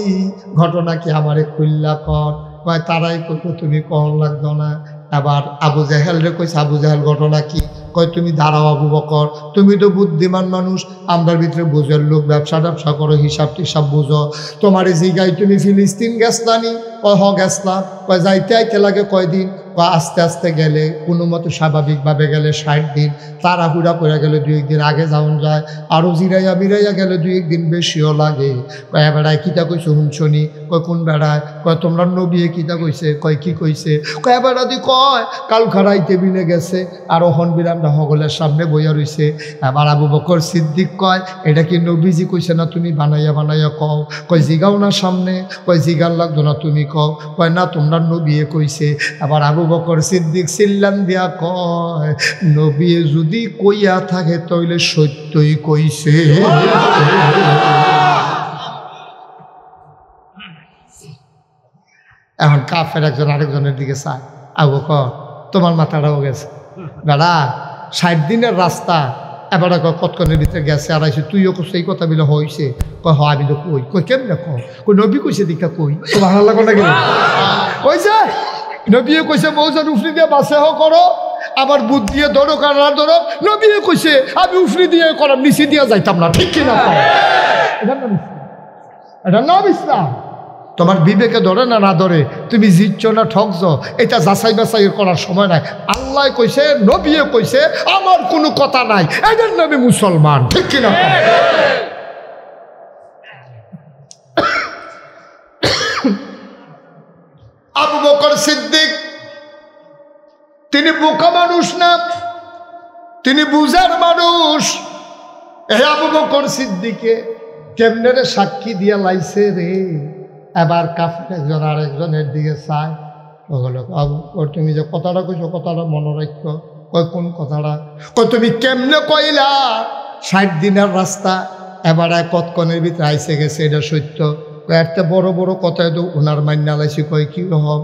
ঘটনা কি আমারে খুললা কয় তারাই কইতো তুমি কন লাগতো না আবার আবু জেহেল রে কইছে আবু জেহেল ঘটনা কি কয় তুমি দাঁড়াও আবু বকর তুমি তো বুদ্ধিমান মানুষ আমরার ভিতরে বুঝের লোক ব্যবসা করো হিসাব টিসাব বুঝো তোমার জিগাই তুমি ফিলিস্তিন গেছলানি কয় হ গেছলাম কয় যাইতে আইতে লাগে কয়দিন কয় আস্তে আস্তে গেলে কোনো মতো স্বাভাবিকভাবে গেলে 60 দিন তাড়াহুড়া করে গেলে 2 দিন আগে যাওন যায় আরও জিরাইয়া বিরাইয়া গেলে 2 দিন বেশিও লাগে কয় বেড়ায় কিতা কইছে শুনছনি কয় কোন বেড়ায় কয় তোমরা নবী কিতা কইছে কয় কি কইছে কয় বেড়া দি কয় কাল খারাইতে বিলে গেছে আর হন বিরামটা হগলের সামনে বইয়া রইছে আবার আবু বকর সিদ্দিক কয় এটা কি নবীজি কইছে না তুমি বানাইয়া কও কয় জিগাও না সামনে কয় জিগার লাগতো না তুমি কও কয় না তোমরা নবী কইছে আবার আবু বকর সিদ্দিক চিল্লান দিয়া কয় নবী যদি কইয়া থাকে তাইলে সত্যই কইছে এখন কাফের একজন আরেকজনের দিকে চায় আবু বকর তোমার মাথাটাও গেছে বেড়া 60 দিনের রাস্তা এবারে কতক্ষণের ভিতরে গেছে আর আইসে তুইও সেই কথা বিলে হয়েছে কয় হয় আমি তো কই কেমনে কই নবী কইছে দীক্ষা কই তো ভালো লাগো না গেলে কইছে নবী কইছে মৌজার উফরি দিয়ে বাসে করো আবার বুধ দিয়ে ধরো কারা ধরো নবী কইছে আমি উফরি দিয়ে করাম নিচে দিয়ে যাইতাম না ঠিক কিনা এটা নাম ইসলাম তোমার বিবেকে ধরে না ধরে, তুমি জিতছ না ঠকছ, এটা যাচাই বাছাই করার সময় নাই। আল্লাহ কইছে, নবীও কইছে, আমার কোনো কথা নাই, এদের নামে মুসলমান, ঠিক কিনা? আবু বকর সিদ্দিক তিনি বোকা মানুষ না, তিনি বুঝার মানুষ। আবু বকর সিদ্দিকে কেমনে রে সাক্ষী দিয়া লাইছে রে। এবার কাফের একজন আরেকজনের দিকে চায়, ওগুলো আবু বকর তুমি যে কথাটা কইছো কথাটা মনে রাখো। কয় কোন কথাটা? কয় তুমি কেমনে কইলা 60 দিনের রাস্তা এবার কতক্ষণের ভিতরে আইসে গেছে, এটা সত্য? একটা বড় বড় কথায় তো ওনার মান্না লাইছি। কয় কি রকম?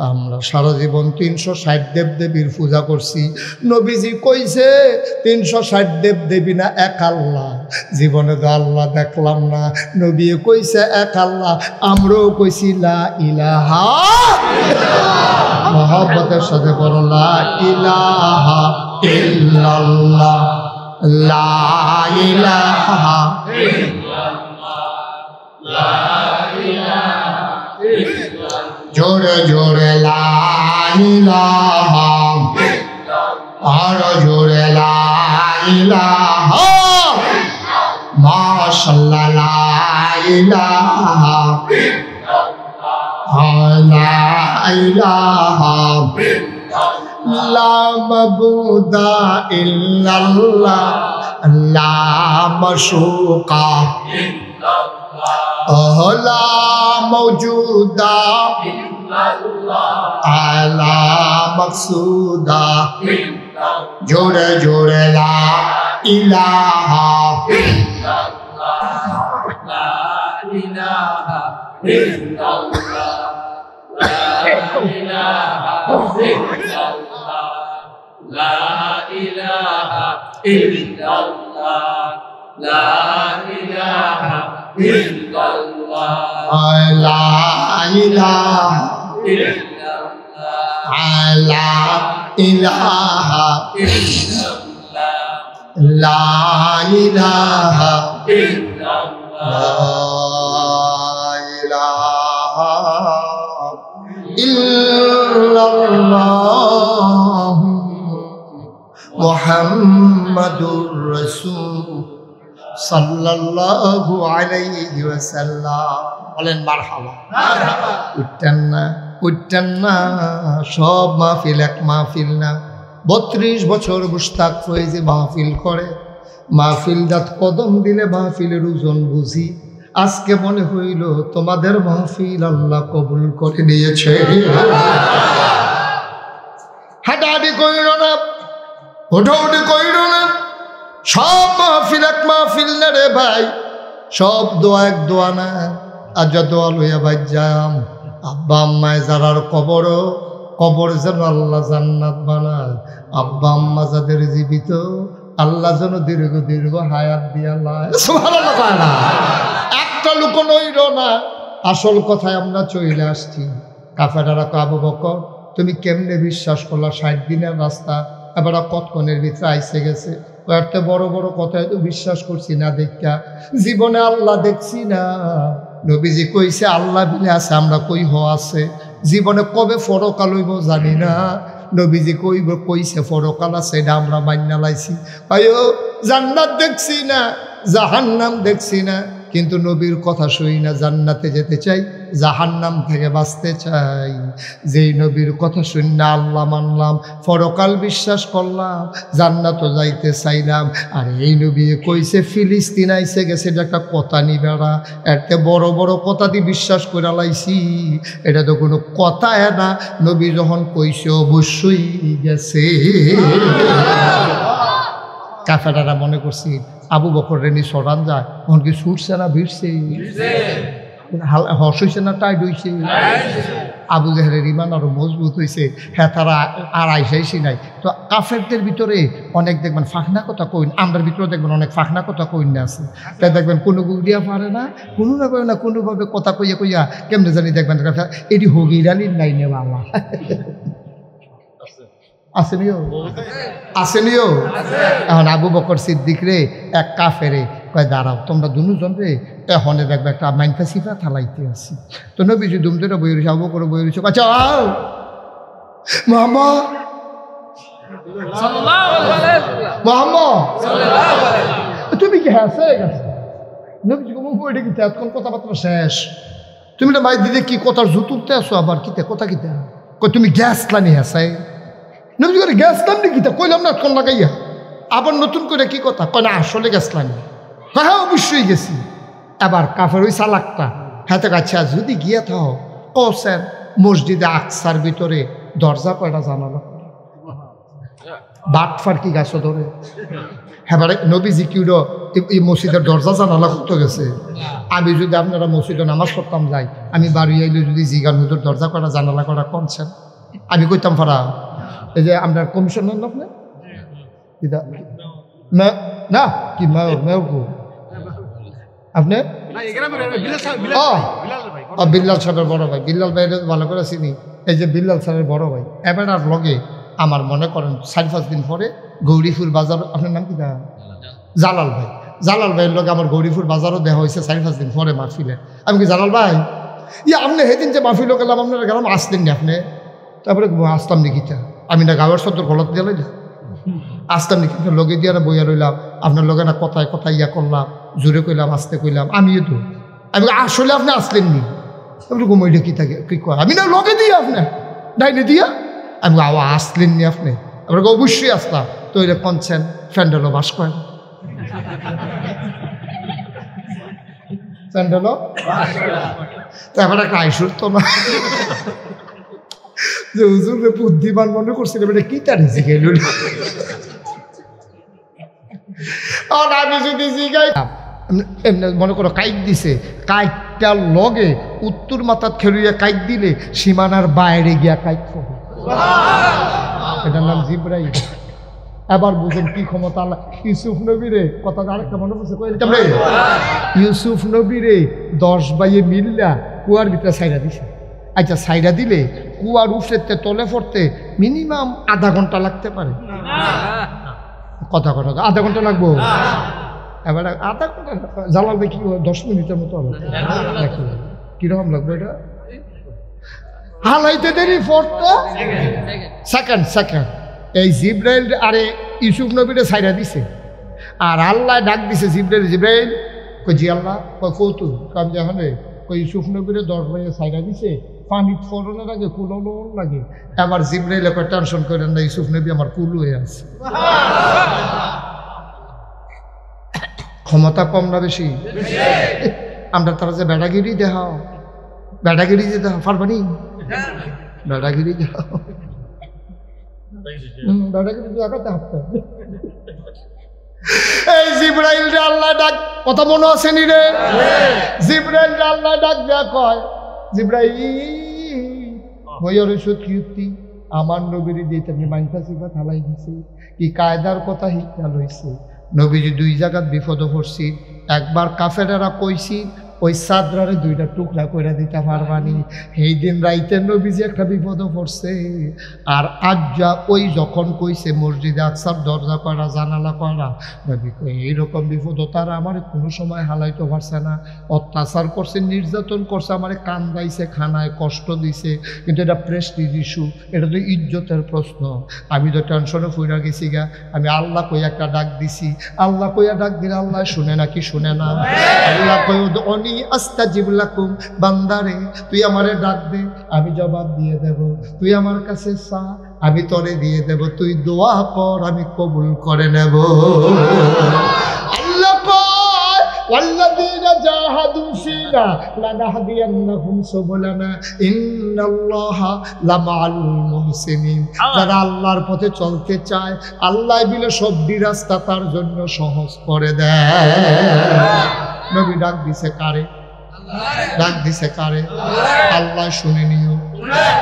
আমরা সারা জীবন 360 দেব দেবীর পূজা করছি। নবীজি কইছে 360 দেব দেবী না, এক আল্লাহ। জীবনে তো আল্লাহ দেখলাম না। নবী কইছে এক আল্লাহ, আমরাও কইছি লা ইলাহা। মহব্বতের সাথে বলো লা ইলাহা ইল্লাল্লাহ, লা ইলাহা জোরে জোরে লা ইলাহা, আরো জোরে লা ইলাহা, মাশাআল্লাহ লা ইলাহা, লা ইলাহা লা মাবুদা ইল্লাল্লাহ, লা মাশুকা লা মৌজুদা আলা মকসুদা। জোরে জোরে লা ইলাহা মুহাম্মাদুর রাসূল সাল্লাল্লাহু আলাইহি ওয়াসাল্লাম। বলেন মারহাবা। উঠতেন না, উঠতেন না। সব মাহফিল এক মাহফিল না। 32 বছর মুশতাক ফয়েজি মাহফিল করে। মাহফিল দাঁত কদম দিলে মাহফিলের ওজন বুঝি। আজকে মনে হইল তোমাদের মাহফিল আল্লাহ কবুল করে নিয়েছে। হাঁটাহাঁটি কইর না, ওঠাউঠি কইর না। সব মাহফিল এক মাহফিল না রে ভাই, সব দোয়া এক দোয়া না। আর যা দোয়া লইয়া ভাই যাম, আব্বা আম্মায় যারার কবর, কবর যেন আল্লাহ জান্নাত বানায়। আব্বা আম্মা যাদের জীবিত, আল্লাহ যেন দীর্ঘ দীর্ঘ হায়াত দিয়া লাই। সুবহানাল্লাহ। একটা লোক নইল না। আসল কথায় আমরা চলে আসছি। কাফেররা কয় আবু বকর তুমি কেমনে বিশ্বাস করলা 60 দিনের রাস্তা এবার কতক্ষণের ভিতরে আইসে গেছে? একটা বড় বড় কথায় তো বিশ্বাস করছি না, দেখা জীবনে আল্লাহ দেখছি না। নবীজি কইছে আল্লাহ বিলে আছে, আমরা কই হ আছে। জীবনে কবে ফরকাল হইব জানি না। নবীজি কইছে ফরকাল আছে, এটা আমরা মান্না লাইছি। ভাইও জান্নাত দেখছি না, জাহান্নাম দেখছি না, কিন্তু নবীর কথা শুই না। জান্নাতে যেতে চাই, জাহান্নাম থেকে বাঁচতে চাই। যেই নবীর কথা শুনি না আল্লাহ মানলাম, পরকাল বিশ্বাস করলাম, জান্নাতও যাইতে চাইলাম। আর এই নবী কইছে ফিলিস্তিন আইসে গেছে, এটা একটা কথা নি বেড়া। এতে বড় বড় কথা দিয়ে বিশ্বাস করে লাইছি, এটা তো কোনো কথা না। নবী যখন কইছে অবশ্যই গেছে। কাফেররা মনে করছি আবু বকর রেনি সরান যায়, তখন কি ছুটছে না ভিড়ছে, হস হইছে না টাইট হইছে। আবু জাহেলের ইমান আরো মজবুত হয়েছে। হ্যাঁ, তারা আর আইসাইছি নাই। তো কাফেরদের ভিতরে অনেক দেখবেন ফাঁকনা কথা কইন, আমরার ভিতরে দেখবেন অনেক ফাঁকনা কথা কইন আছে। তাই দেখবেন কোনো গুগিয়া পারে না, কোনো না পারে না, কোনোভাবে কথা কইয়া কইয়া কেমনে জানি দেখবেন এটি হগিরানির নাই নে বাবা। আসেনিও আসেনিও। এখন আবু বকর সিদ্দিক রে এক কাফেরে কয় দাঁড়াও তোমরা দুজন রে এখনে দেখবে একটা মাইনফা সিফা থালাইতে আসি। তো নবীজি দুম ধরে বই রয়েছে, আবু করে বই রয়েছে, আচ্ছা মোহাম্মদ তুমি কি হ্যাঁ গেছে? নবীজি বইটা কিতে এতক্ষণ কথাবার্তা শেষ, তুমি না মাই দিদি কি কথার জুত উঠতে আসো আবার কিতে কথা কিতে কই তুমি গ্যাস লানি হ্যাঁ? নবীজি করে গ্যাস লানি কিতে কইলাম না এতক্ষণ লাগাইয়া, আবার নতুন করে কি কথা কয় না আসলে গ্যাস লানি। হ্যাঁ অবশ্যই গেছি। এবার কাফের ওই চালাকটা হাতে কাছে যদি গিয়ে থাও ও স্যার মসজিদে আকসার ভিতরে দরজা কয়টা জানালা বাটফার কি গাছ ধরে হ্যাঁ নবীজি কিউরো এই মসজিদের দরজা জানালা করতে গেছে। আমি যদি আপনারা মসজিদে নামাজ পড়তাম যাই, আমি বাড়ি আইলে যদি জিগান হুজুর দরজা করা জানালা করা করছেন, আমি কইতাম ফারা এই যে আপনার কমিশনার না আপনি না কি মেয়র আপনি বিল্লাল সাহেবের বড় ভাই, বিল্লাল ভাই ভালো করে চিনি। এই যে বিল্লাল সাহেবের বড় ভাই এবার আর লগে আমার মনে করেন 4-5 দিন পরে গৌরীপুর বাজার, আপনার নাম কি দা জালাল ভাই, জালাল ভাইয়ের লগে আমার গৌরীপুর বাজারও দেওয়া হয়েছে 4-5 দিন পরে মাহফিলে। আমি কি জালাল ভাই আপনি সেদিন যে মাহফিলও গেলাম আপনারা গেলাম আসতেন না আপনি? তারপরে আসতাম নাকিটা আমি না গাঁয়ের সদ্য গলত দিয়ে আসতাম নাকি লগে দিয়ে না বইয়া রইলাম আপনার লগে না কথায় কথায় ইয়া করলাম, জোরে কইলাম আসতে কইলাম, আমিও তো আমি আসলে আপনি আসলেননি। তারপরে ঘুমাইলে কি থাকে কি কয় আমি না লগে দিয়ে আপনার ডাইনে দিয়া আমি আসলেননি আপনি? আপনাকে অবশ্যই আসলাম। তো এটা কনছেন ফ্যান্ডেলও বাস করেন, ফ্যান্ডেলও তারপরে একটা আইসুর তো না যে হুজুরে বুদ্ধিমান মনে করছিলাম এটা কি তার শিখাইল। আমি যদি জিগাই এমনি মনে করো কাইক দিছে, কাইকটার লগে উত্তর মাথার খেলুইয়া কাইক দিলে সীমানার বাইরে গিয়া কাইক হবে, এটার নাম জিব্রাইল। এবার বুঝেন কি ক্ষমতা আল্লাহ। ইউসুফ নবীরে কথা আরেকটা মনে পড়ছে ইউসুফ নবীরে 10 বাইয়ে মিল্লা কুয়ার ভিতরে সাইরা দিছে। আচ্ছা সাইরা দিলে কুয়ার উফরেতে তলে পড়তে মিনিমাম আধা ঘন্টা লাগতে পারে, কথা আধা ঘন্টা লাগবো। এবার আধা ঘন্টা জালাল দেখি 10 মিনিটের মতো হবে, কিরকম লাগবে এটা হালাইতে দেরি পড়তো সেকেন্ড। এই জিব্রাইল আরে ইউসুফ নবীরে সাইরা দিছে আর আল্লাহ ডাক দিছে জিব্রাইল, জিব্রাইল কই জি আল্লাহ কই কৌতুক কাম জানে কই ইউসুফ নবীরে 10 বাইয়ে সাইরা দিছে, পানি ফোড়নের আগে কুলো লাগে। এবার জিব্রাইল কই টেনশন করেন না, ইউসুফ নবী আমার কুল হয়ে আছে। ক্ষমতা কম না বেশি? আমরা তারা যে বেড়াগিরি দেখাও, বেড়াগিরি যে দেখাও পারবানি, বেড়াগিরি দেখাও এই জিব্রাইল রে আল্লাহ ডাক, কথা মনে আছে নি রে? জিব্রাইল রে আল্লাহ ডাক দেয়া কয় জিব্রাইল বইয়ের সত্যি আমার নবীর দিয়ে তুমি মাইনফা সিফা থালাই দিছে, কি কায়দার কথা হিকাল হয়েছে। নবীজি 2 জায়গাত বিপদ পড়ছি, একবার কাফেরেরা কইছি ওই চাদরারে 2টা টুকরা করে দিতে পারবানি, এই দিন রাইতে নবীজি একটা বিপদ পড়ছে। আর আজ যা ওই যখন কইছে মসজিদে আকসার দরজা করা জানালা করা, নবী কই এইরকম বিপদ তারা আমার কোনো সময় হালাইতে পারছে না, অত্যাচার করছে, নির্যাতন করছে, আমার কান্দাইছে, খানায় কষ্ট দিছে, কিন্তু এটা প্রেস্টিজ ইস্যু, এটা তো ইজ্জতের প্রশ্ন। আমি তো টেনশনে ফুইরা গেছি গা, আমি আল্লাহ কই একটা ডাক দিছি, আল্লাহ কইয়া ডাক দিলে আল্লাহ শুনে না কি শুনে না? আল্লাহ কই অনি আস্তাজিব লাকুম, বান্দারে তুই আমারে ডাক দে আমি জবাব দিয়ে দেব, তুই আমার কাছে চা আমি তরে দিয়ে দেব, তুই দোয়া কর আমি কবুল করে নেব। আল্লাহ কয় ওয়াল্লাযীনা জাহাদু ফিনা লানাহদিয়ান্নাহুম সুবুলানা ইন্নাল্লাহা লামাআল মুহসিনিন। যারা আল্লাহর পথে চলতে চায় আল্লাহ বিলে সব রাস্তা তার জন্য সহজ করে দেয়। নবী ডাক দিছে কারে? ডাক দিছে কারে? আল্লাহ শুনে নিও।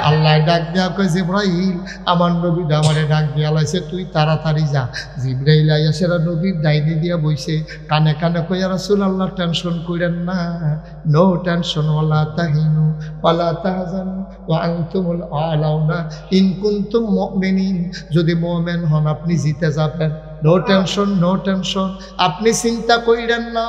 আল্লাহ ডাক দেয়া কয় জিব্রাইল আমার নবী আমারে ডাক দিয়া লাইছে, তুই তাড়াতাড়ি যা। জিব্রাইল আইয়া সেরা নবীর ডাইনি দিয়া বইছে, কানে কানে কইয়া রাসূলুল্লাহ টেনশন কইরেন না, নো টেনশন, ওয়ালা তাহিনু ওয়ালা তাহজানু ওয়া আনতুমুল আলাউনা ইন কুনতুম মুমিনিন। যদি মুমিন হন আপনি জিতে যাবেন, নো টেনশন, নো টেনশন, আপনি চিন্তা কইরেন না,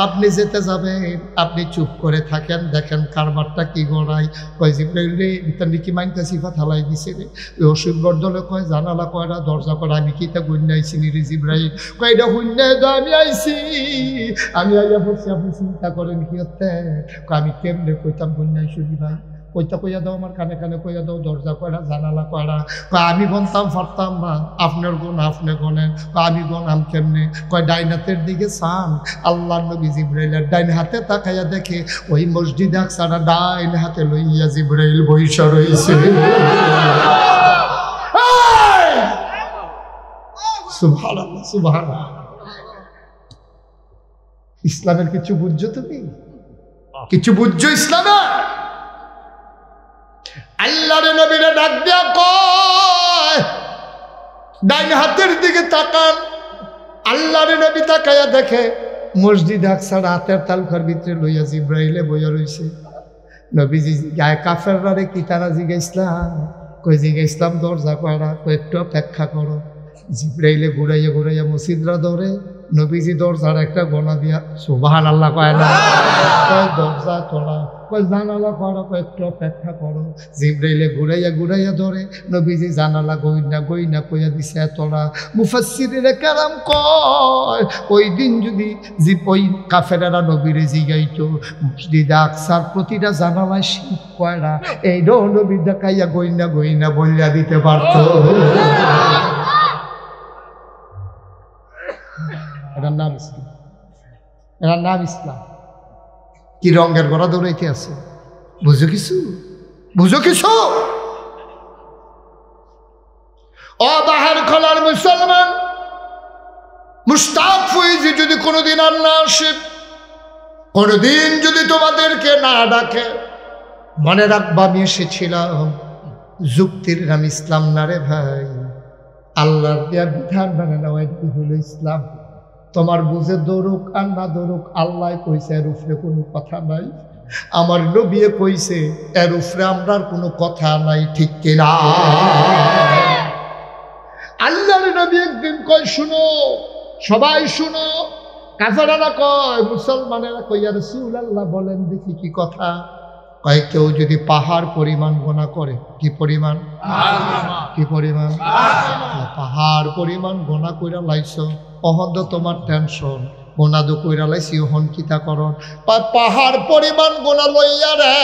আপনি যেতে যাবেন, আপনি চুপ করে থাকেন, দেখেন কারবারটা কি গড়াই। কয় জিব্রাইল রে, এটা কি মাইনটা সিফাত হালাই দিছে রে। ওই অসুখ বর্ধলে কয় জানালা কয়টা, দরজা কয়টা, আমি কি তা গুন্না আইছি নি রে জিব্রাইল। কয় এটা হুন্না আমি আইছি, আমি আইয়া বলছি, আপনি চিন্তা করেন কি হতে। আমি কেমনে কইতাম গুন্না শুনি ভাই, কইতা কইয়া দাও, আমার কানে কানে কইয়া দাও, দরজা কয়টা, জানালা কয়টা। আমি গনতাম পারতাম না, আপনার গুণ আপনি গনেন। আমি গনাম কেমনে? কয় ডাইন হাতের দিকে চান, আল্লাহ নবী জিব্রাইলের ডাইন হাতে তাকাইয়া দেখে ওই মসজিদ আকসাটা ডাইন হাতে লইয়া জিব্রাইল বইসা রইছে। সুবহানাল্লাহ, সুবহানাল্লাহ। ইসলামের কিছু বুঝছো তুমি? কিছু বুঝছো ইসলামে? আল্লাহর নবীরে ডাক দিয়া কয় ডাইন হাতের দিকে তাকান। আল্লাহর নবী তাকাইয়া দেখে মসজিদ আকসার হাতের তালুকার ভিতরে লইয়া জিব্রাইলে বইয়া রইছে। নবীজি গায়ে কাফেররা রে কি তারা জিজ্ঞাসলাম? কই জিজ্ঞাসলাম দরজা কয়টা? কই একটু অপেক্ষা করো। জিব্রাইলে ঘুরাইয়া ঘুরাইয়া মসজিদরা ধরে, নবীজি দরজার একটা গোনা দিয়া সুবহানাল্লাহ কয় না, কয় দরজা তোলা, কয় জানালা করো, কয় একটু অপেক্ষা করো। জিব্রাইলে ঘুরাইয়া ঘুরাইয়া ধরে, নবীজি জানালা গইনা গইনা কইয়া দিছে এতটা। মুফাসসিরিনে কেরাম কয় ওই দিন যদি ওই কাফেরেরা নবীরে জিগাইতো মসজিদে আকসার প্রতিটা জানালায় শীত কয়রা, এইটাও নবী দেখাইয়া গইনা গইনা বইলা দিতে পারত। এটার নাম ইসলাম, এটার নাম ইসলাম। কি রঙের গড়া দৌড়াইতে আছে? বুঝো কিছু? বুঝো কিছু? ও বাহার খোলার মুসলমান, মুশতাক ফয়েজি যদি কোনোদিন আর না আসে, কোনোদিন যদি তোমাদেরকে না ডাকে, মনে রাখবা আমি এসেছিলাম যুক্তির নাম ইসলাম না রে ভাই। আল্লাহর দেয়া বিধান মানে নেওয়া হলো ইসলাম। তোমার বুঝে দৌড়ুক আর না দৌড়ুক, আল্লাহ কইছে এর উপরে কোনো কথা নাই, আমার নবী কইছে এর উপরে আমরার কোনো কথা নাই, ঠিক কিনা? আল্লাহর নবী একদিন কয় শুনো, সবাই শুনো। কাফেরেরা কয়, মুসলমানেরা কই ইয়া রাসূলুল্লাহ বলেন দেখি কি কথা। কয় কেউ যদি পাহাড় পরিমাণ গোনা করে, কি পরিমাণ? কি পরিমাণ? পাহাড় পরিমাণ গোনা কইরা লাইছো, অহন্দ তোমার টেনশন, গোনা দো কইরা লাইছি ওহন কিতা করন। পাহাড় পরিমাণ গোনা লইয়া রে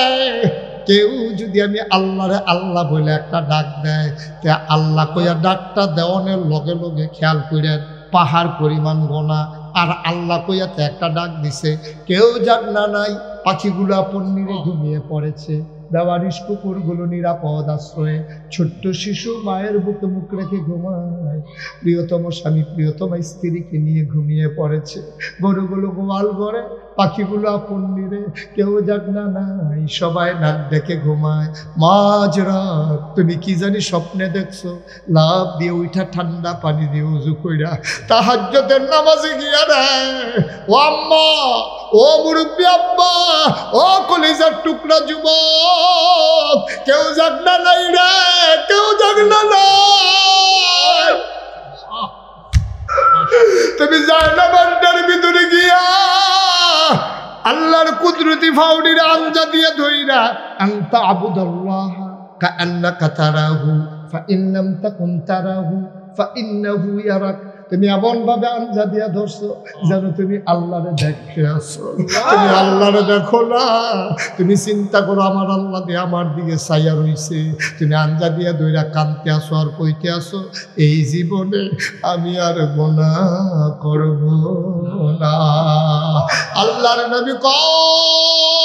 কেউ যদি আমি আল্লাহরে আল্লাহ বলে একটা ডাক দেয়, তে আল্লাহ কইয়া ডাকটা দেওয়ানের লগে লগে খেয়াল করেন পাহাড় পরিমাণ গোনা, আর আল্লাহ কইয়াতে একটা ডাক দিছে, কেউ যাক না নাই, পাখিগুলো আপন নিরে ঘুমিয়ে পড়েছে, বেওয়ারিশ কুকুরগুলো নিরাপদ আশ্রয়ে, ছোট্ট শিশু মায়ের বুকে মুখ রেখে ঘুমায়, প্রিয়তম স্বামী প্রিয়তম স্ত্রীকে নিয়ে ঘুমিয়ে পড়েছে, গরুগুলো গোয়াল ঘরে, পাখিগুলো আপন নিরে, কেউ যাক না নাই, সবাই নাক দেখে ঘুমায়। মাঝরাত তুমি কি জানি স্বপ্নে দেখছো, লাভ দিয়ে উঠা ঠান্ডা পানি দিয়ে উজু কইরা তাহাজ্জুদের নামাজে গিয়া রে, ও আম্মা, ও মুরব্বী আব্বা, ও কলিজার টুকরা যুবক, কেউ যাক না নাই রে, কেউ যাক না নাই। তুমি জাহান্নামের ভিতরে গিয়া আল্লাহর কুদরতি ফাউডির আঞ্জা দিয়ে ধইরা আনতা আবুদাল্লাহ কাআন্নাকা তারাহু ফাইন লাম তাকুন তারাহু ফাইন্নাহু ইয়ারাক। তুমি এমন ভাবে আঞ্জা দিয়া ধরছো যেন তুমি আল্লাহরে দেখতে আসো, তুমি আল্লাহরে দেখো না। তুমি চিন্তা করো আমার আল্লাহ দিয়ে আমার দিকে চাইয়া রইছে, তুমি আঞ্জা দিয়া ধইরা কাঁদতে আসো আর কইতে আসো এই জীবনে আমি আর গুনাহ করব না। আল্লাহর নবী কয়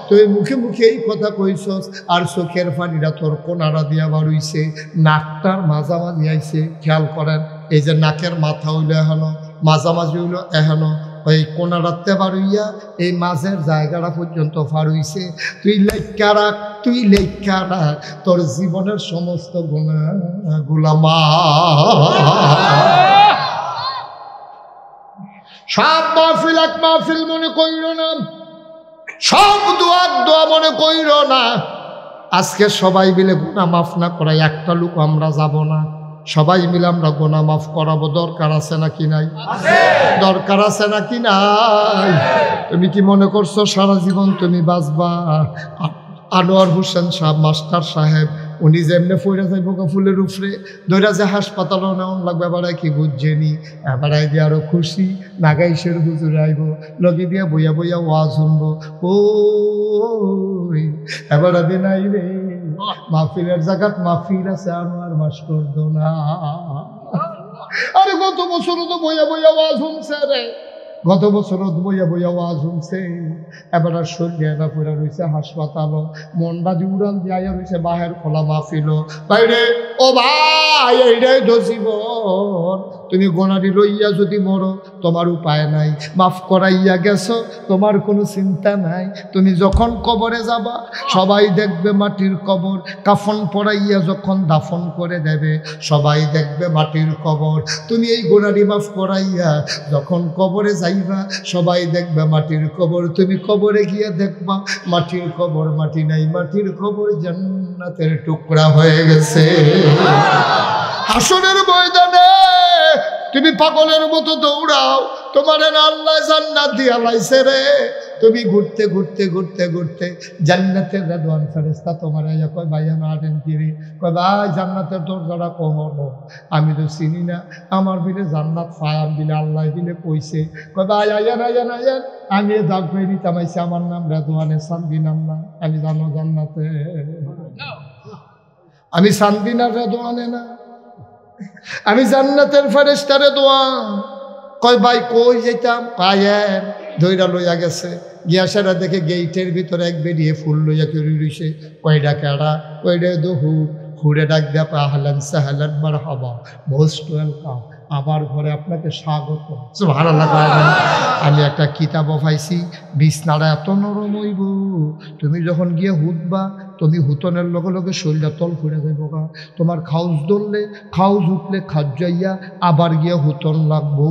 তুই মুখে মুখে এই কথা কইছস, আর চোখের পানিটা তোর কোনারা দিয়া বাড়ইছে, নাকটার মাঝামাঝি আইছে। খেয়াল করেন, এই যে নাকের মাথা হইলো এখনো, মাঝামাঝি হইলো এখনো, ওই কোনা রাখতে পারইয়া এই মাঝের জায়গাটা পর্যন্ত ফারুইছে। তুই লেখা রাখ, তুই লেখা রাখ, তোর জীবনের সমস্ত গুনাহগুলা মাফ। সব মাহফিল এক মাহফিল মনে কইর না, সব দোয়া দোয়া মনে কইর না। আজকে সবাই মিলে গুনাহ মাফ না করায় একটা লোক আমরা যাব না, সবাই মিলে আমরা গুনাহ মাফ করাবো। দরকার আছে নাকি নাই? দরকার আছে নাকি নাই? তুমি কি মনে করছো সারা জীবন তুমি বাঁচবা? আনোয়ার হোসেন সাহেব মাস্টার সাহেব উনি যেমনে ফইরা যাইব ফুলের উপরে ধরা যে হাসপাতালও নেওয়ান লাগবে, এবারে কি বুঝছেনি? এবারে দিয়ে আরো খুশি নাগাইশের হুজুর আইব, লগে দিয়া বইয়া বইয়া ওয়াজ শুনবো। ও এবারে দিন আইবে মাহফিলের জায়গাত মাহফিল আছে আনোয়ার মাস্টার দোনা। আরে গত বছরও তো বইয়া বইয়া ওয়াজ শুনছে রে, গত বছর বইয়া বইয়া ওয়াজ শুনছে। এবার শরীরে না পড়ে রয়েছে হাসপাতাল, মনটা উড়াল দিয়া রয়েছে বাহের খোলা মাহফিল। বাইরে ও ভাই এইটাই তো জীবন। তুমি গোনারি লইয়া যদি মরো তোমার উপায় নাই, মাফ করাইয়া গেছো তোমার কোনো চিন্তা নাই। তুমি যখন কবরে যাবা সবাই দেখবে মাটির কবর, কাফন পরাইয়া যখন দাফন করে দেবে সবাই দেখবে মাটির কবর। তুমি এই গোনারি মাফ করাইয়া যখন কবরে যাইবা সবাই দেখবে মাটির কবর। তুমি কবরে গিয়ে দেখবা মাটির কবর মাটি নাই, মাটির কবর জান্নাতের টুকরা হয়ে গেছে। হাসরের ময়দানে তুমি পাগলের মতো দৌড়াও, তোমার আল্লাহ জান্নাত দিয়া লাইছে রে। তুমি ঘুরতে ঘুরতে ঘুরতে ঘুরতে জান্নাতের রেদওয়ান ফেরেশতা তোমার আইয়া কয় ভাইয়া না আটেন কিরে? কয় ভাই জান্নাতের দরজাটা কখনো আমি তো চিনি না, আমার বিলে জান্নাত ফায়াম বিলে আল্লাহ দিলে কইছে। কয় ভাই আইয়ান আইয়ান আইয়ান, আমি দাগ করে নিতাম আইসি, আমার নাম রেদওয়ানে সান্দি নাম না, আমি জানো জান্নাতে আমি সান্দিনার রেদওয়ানে না, আমি জান্নাতের ফেরেশতা রেদওয়ান। কয় ভাই কই যেতাম? পায়ের ধইরা লইয়া গেছে, গিয়া সেটা দেখে গেইটের ভিতরে এক বেরিয়ে ফুল লইয়া কেড়ে রইছে। কয়টা কেডা? কয়টা দহুর। হুড়ে ডাক দেয়া আহলান সাহলান মারহাবা, মোস্ট ওয়েলকাম, আমার ঘরে আপনাকে স্বাগত। সুবহানাল্লাহ। আমি একটা কিতাব পাইছি, বিছনাটা এত নরম হইব তুমি যখন গিয়ে হুতবা তুমি হুতনের লগে লগে শরীরটা তল ফুড়ে যাইব গা। তোমার খাউজ ধরলে খাউজ উঠলে খাজ যাইয়া আবার গিয়ে হুতন লাগবো।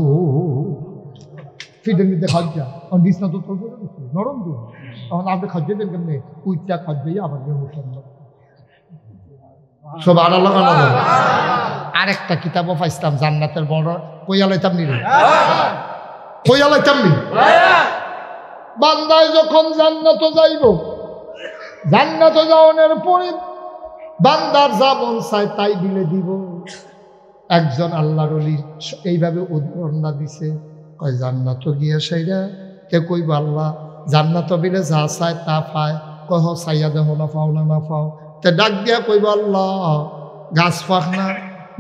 ফিটের মধ্যে খাজ যা বিছনা তো তল ফুড়ে গেছে নরম তো, তখন আপনি খাজ যাবেন কেমনি? উইটা খাজ যাইয়া আবার গিয়ে হুতন লাগবো। সব আড়া লাগানো। আরেকটা কিতাবও পাইছিলাম জান্নাতের বড়, কইয়া লাইতাম নি রে, কইয়া লাইতাম নি। বান্দায় যখন জান্নাত যাইব, জান্নাত যাওয়ার পরে বান্দার যা মন চায় তাই দিলে দিব। একজন আল্লাহর ওলি এইভাবে উদাহরণ দিছে, কয় জান্নাত গিয়া সেইরা কে কইব আল্লাহ জান্নাত বিলে যা চায় তা পায়। কহ চাইয়া দেহ না পাও না না পাও, তে ডাক দিয়া কইব আল্লাহ গাছ পাক না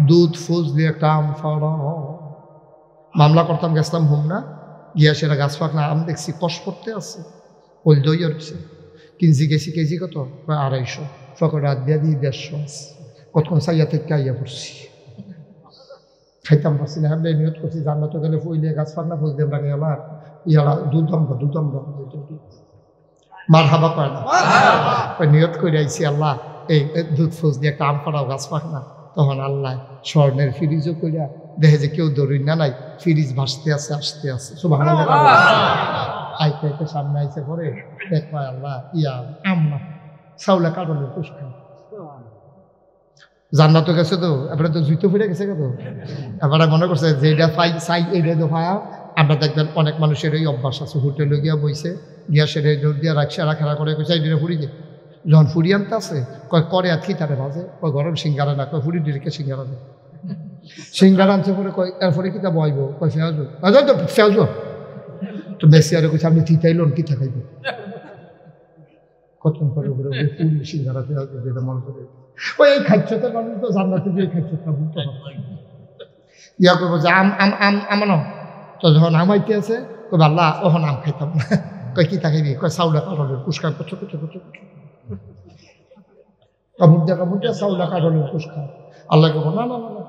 দুধ ফুজ দিয়ে একটা আম ফাড়াও। মামলা করতাম গেছিলাম হোম না, গিয়া সেটা গাছ পাক না আম দেখছি কষ পড়তে আছে, ওই দইয়া রয়েছে। কিনছি গেছি কেজি কত? 250। ফকর রাত দিয়া দিই 150। কতক্ষণ চাইয়া থেকে আইয়া পড়ছি, খাইতাম পারছি না। আমরা নিয়ত করছি জান্নাত গেলে ফুইলে গাছ পাক না ফুজ দিয়ে লাগে আমার ইয়ারা দুধ আমরা মার হাবা পায় না। নিয়ত করে আইছি আল্লাহ এই দুধ ফুজ দিয়ে একটা আম ফাড়াও গাছ পাক না। তখন আল্লাহ স্বর্ণের ফ্রিজও কইরা দেখে যে কেউ দৌড়ি না নাই, ফ্রিজ ভাসতে আছে আসতে আছে। সুবহানাল্লাহ। আইতে আইতে সামনে আইসে পরে দেখ পায় আল্লাহ ইয়া আম না চাউলা কাটলের পুষ্কা। জান্নাত গেছে তো এবারে তো জুতো ফিরে গেছে তো, এবারে মনে করছে যে এটা পাই চাই এটা দোফা। আমরা দেখবেন অনেক মানুষের এই অভ্যাস আছে, হোটেলে গিয়া বইছে গিয়া সেটা দৌড় দিয়া রাখছে খেলা করে কইছে এটা ফুরি দে। যখন ফুরি আনতে আছে কয় করে আর কি তারে ভাজে, কয় গরম সিঙ্গারা না, কয় ফুরি দিকে সিঙ্গারা দেয়। সিঙ্গারা আনছে পরে কয় এরপরে কিতা বইব, কয় ফেয়াজো তো ফেয়াজো তো বেশি আরে কইছে আপনি ঠিকাইলেন কি থাকাইব। কতক্ষণ পরে ফুরি সিঙ্গারা ফেয়াজো যেটা মনে করে ওই এই খাদ্যতের মানুষ তো জান্নাতে গিয়ে খাদ্যটা বুঝতে পারবে। ইয়া করবো যে আম আম আম আমানো তো যখন আমাইতে আছে কই আল্লাহ ওখন আম খাইতাম না। কয় কি থাকাইবি? কয় চাউলা কাঠলের পুষ্কার করছো করছো করছো কামুদ্যা চাউলা কাঠলের পুষ্কার। আল্লাহ কব না না না না,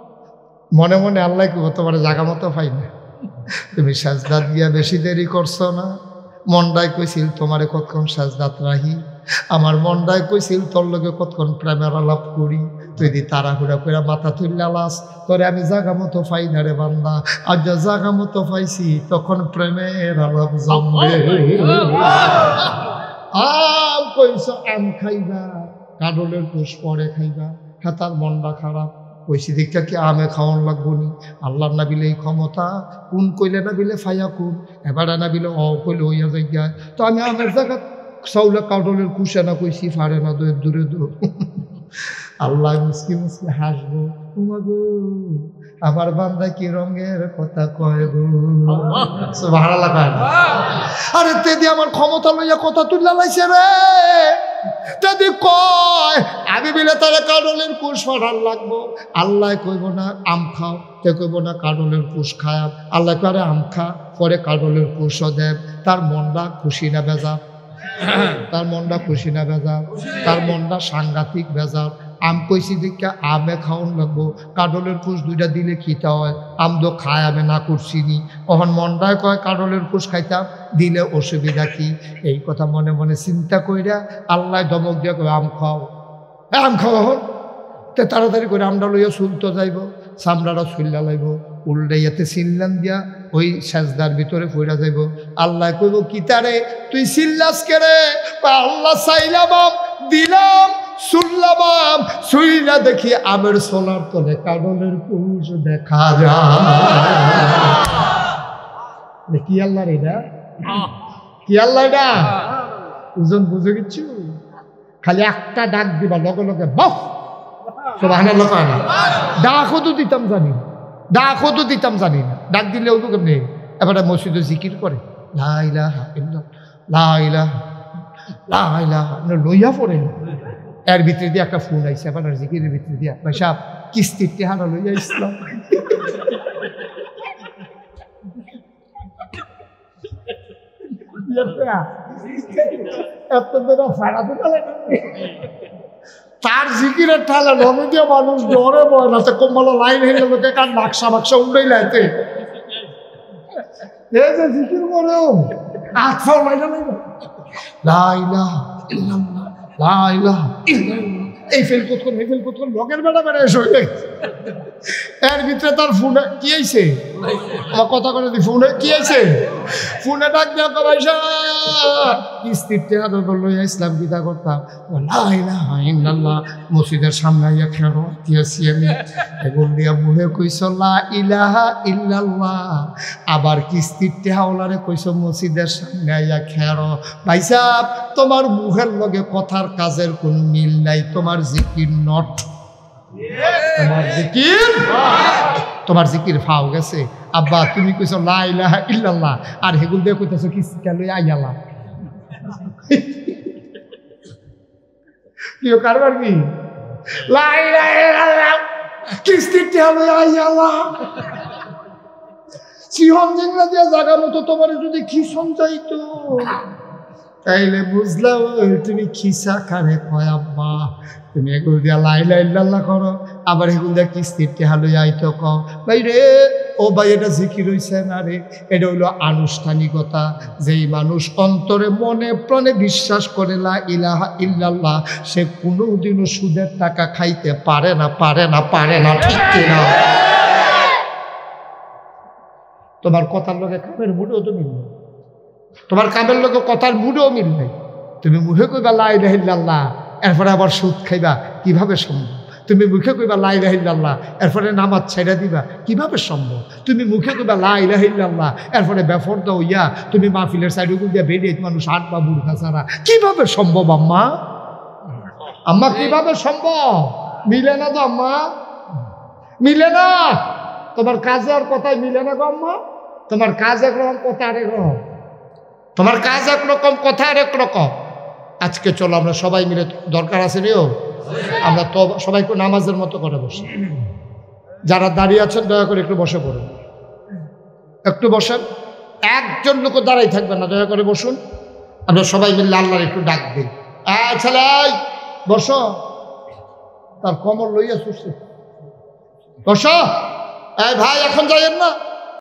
মনে মনে আল্লাহ কব তোমার জাগা মতো পাই না, তুমি সাজদা দিয়া বেশি দেরি করছো না। মনটাই কইছিল তোমারে কতক্ষণ সাজদাত রাহি, আমার মনটাই কইছিল তোর লগে কতক্ষণ প্রেমের আলাপ করি। তুই দি তাড়াহুড়া করে মাথা তুললা লাস, তোরে আমি জাগা মতো পাই না রে বান্দা। আজ যা জাগা মতো পাইছি তখন প্রেমের আলাপ জমবে। আম কইছ আম খাইবা, কাডলের পুষ পরে খাইবা, হেতার মনটা খারাপ। কইছি দীক্ষা কি আমে খাওয়ান লাগবো নি? আল্লাহর না বিলে এই ক্ষমতা, কোন কইলে না বিলে ফাইয়া কোন, এবারে না বিলে কইলে হইয়া যাই। তো আমি আমের জায়গা চাউলে কাউডলের কুশে না কইছি, ফাড়ে না দূরে দূরে দূর। আল্লাহ মুসকি মুসকি হাসবো, গো আমার বান্দা কি রঙের কথা কয় গো, ভাড়া লাগায়। আরে তেদি আমার ক্ষমতা লইয়া কথা তুললা লাইছে রে, তেদি কয় আমি বিলে তারা কাডলের কুশ ফাড়ার লাগবো। আল্লাহ কইব না আম খাও, তে কইব না কাডলের কুশ খায়। আল্লাহ করে আম খা, পরে কাডলের কুশও দেব। তার মনটা খুশি না বেজার? তার মনটা খুশি না বেজার? তার মনটা সাংঘাতিক বেজার। আম কইছি দীক্ষা আমে খাওয়ান লাগবো, কাডলের কুশ দুইটা দিলে খিতা হয়। আম তো খায় আমি না করছি নি, তখন মনটায় কয় কাডলের কুশ খাইতাম, দিলে অসুবিধা কি? এই কথা মনে মনে চিন্তা কইরা আল্লাহ ধমক দিয়া কয় আম খাও। আম খাওয়া হল, তে তাড়াতাড়ি করে আমটা লইয়া চুলতে যাইব, চামড়াটা চুল্লা লাইব, উল্টাইয়াতে চিল্লান দিয়া ওই সেজদার ভিতরে পড়া যাইব। আল্লাহ কইব কি তারে তুই চিল্লাস কেরে? আল্লাহ চাইলাম আম দিলাম, শুনলাম শুইলা দেখি আমের সোলার তলে কাডলের কুশ দেখা যায়। কি আল্লাহ রে এটা? কি আল্লাহ এটা? ওজন বুঝে গেছি। খালি একটা ডাক দিবা, লগে লগে বফ সুবহানাল্লাহ কয় না? ডাকও তো দিতাম জানি না, ডাকও তো দিতাম জানি না, ডাক দিলে ওই কেমনি? এবারে মসজিদে জিকির করে লা ইলাহা ইল্লাল্লাহ, লা ইলাহা, লা ইলাহা লইয়া পড়ে। এর ভিতরে দিয়ে একটা ফোন আইসে, আবার জিকিরের ভিতরে দিয়া ভাই সাহেব কিস্তির টেহারা লইয়া ইসলাম। তার জিকিরের ঠালা নমে দিয়ে মানুষ ডরে বয় না, তো কম্বলা লাইন হয়ে গেল, কার বাক্সা বাক্সা উন্ডাই লাইতে এই যে জিকির করো আচ্ছা লাইনা লাইনা লা ইলাহা ইল্লাল্লাহ, লা ইলাহা ইল্লাল্লাহ, এই ফেল কোন এই ফেল কোন লগের বেড়া বেড়া এসে হয়ে গেছে। এর ভিতরে তার ফোনে কি আইছে, আমার কথা করে দি ফোনে কি আইছে, ফোনে ডাক দিয়া কবাইসা কিস্তির টেহা লইয়া ইসলাম বিদা করতাম। লা ইলাহা ইল্লাল্লাহ মসজিদের সামনে আইয়া খেলো দিয়েছি আমি, এগুলো দিয়া মুহে কইস লা ইলাহা ইল্লাল্লাহ, আবার কিস্তির টেহাওয়ালারে কইস মসজিদের সামনে আইয়া খেলো। ভাই সাহেব তোমার মুখের লগে কথার কাজের কোনো মিল নাই, তোমার জিকির নট, তোমার জিকির ফাও গেছে। আব্বা তুমি কইছো লা ইলাহা ইল্লাল্লাহ, আর হেগুল দিয়ে কইতেছো কিস্তিটা লই আইয়ালা। কি কারবার কি লা ইলাহা ইল্লাল্লাহ কিস্তিটা লই আইয়ালা। সিহন জিংলা দিয়া জায়গা মতো তোমার যদি খিসন চাইতো তাইলে বুঝলাম তুমি খিসা কারে কয়। আব্বা তুমি এগুলো দিয়া লা ইলাহা ইল্লাল্লাহ করো, আবার এগুলো দিয়া কিস্তির টেহা লইয়া আইতো কও। ভাই রে ও ভাই এটা জিকির হইছে না রে, এটা হইলো আনুষ্ঠানিকতা। যেই মানুষ অন্তরে মনে প্রাণে বিশ্বাস করে লা ইলাহা ইল্লাল্লাহ, সে কোনোদিনও সুদের টাকা খাইতে পারে না, পারে না, পারে না, ঠিক কিনা? তোমার কথার লগে কামের মুডেও তো মিল নাই, তোমার কামের লগে কথার মুডেও মিল নাই। তুমি মুখে কইবা লা ইলাহা ইল্লাল্লাহ, এরপরে আবার সুদ খাইবা, কিভাবে সম্ভব? তুমি মুখে কইবা লা ইলাহা ইল্লাল্লাহ, এরপরে নামাজ ছেড়ে দিবা, কিভাবে সম্ভব? তুমি মুখে কইবা লা ইলাহা ইল্লাল্লাহ, এরপরে বেফরদা হইয়া তুমি মাহফিলের সাইডে দিয়া বেরিয়ে মানুষ হাট বা বুড়খা ছাড়া, কিভাবে সম্ভব আম্মা? আম্মা কিভাবে সম্ভব? মিলে না তো আম্মা, মিলে না। তোমার কাজে আর কথায় মিলে না গো আম্মা। তোমার কাজ একরকম, কথা আরেক রকম, তোমার কাজ একরকম, কথা আরেক রকম। আজকে চলো আমরা সবাই মিলে, দরকার আছে রেও, আমরা তো সবাই একটু নামাজের মতো করে বসি। যারা দাঁড়িয়ে আছেন দয়া করে একটু বসে পড়ুন, একটু বসেন, একজন লোক দাঁড়াই থাকবেন না, দয়া করে বসুন। আমরা সবাই মিলে আল্লাহর একটু ডাক দিই, ছেলে বসো, তার কমর লইয়া শুচ্ছে, বসো। ভাই এখন যাইয়েন না,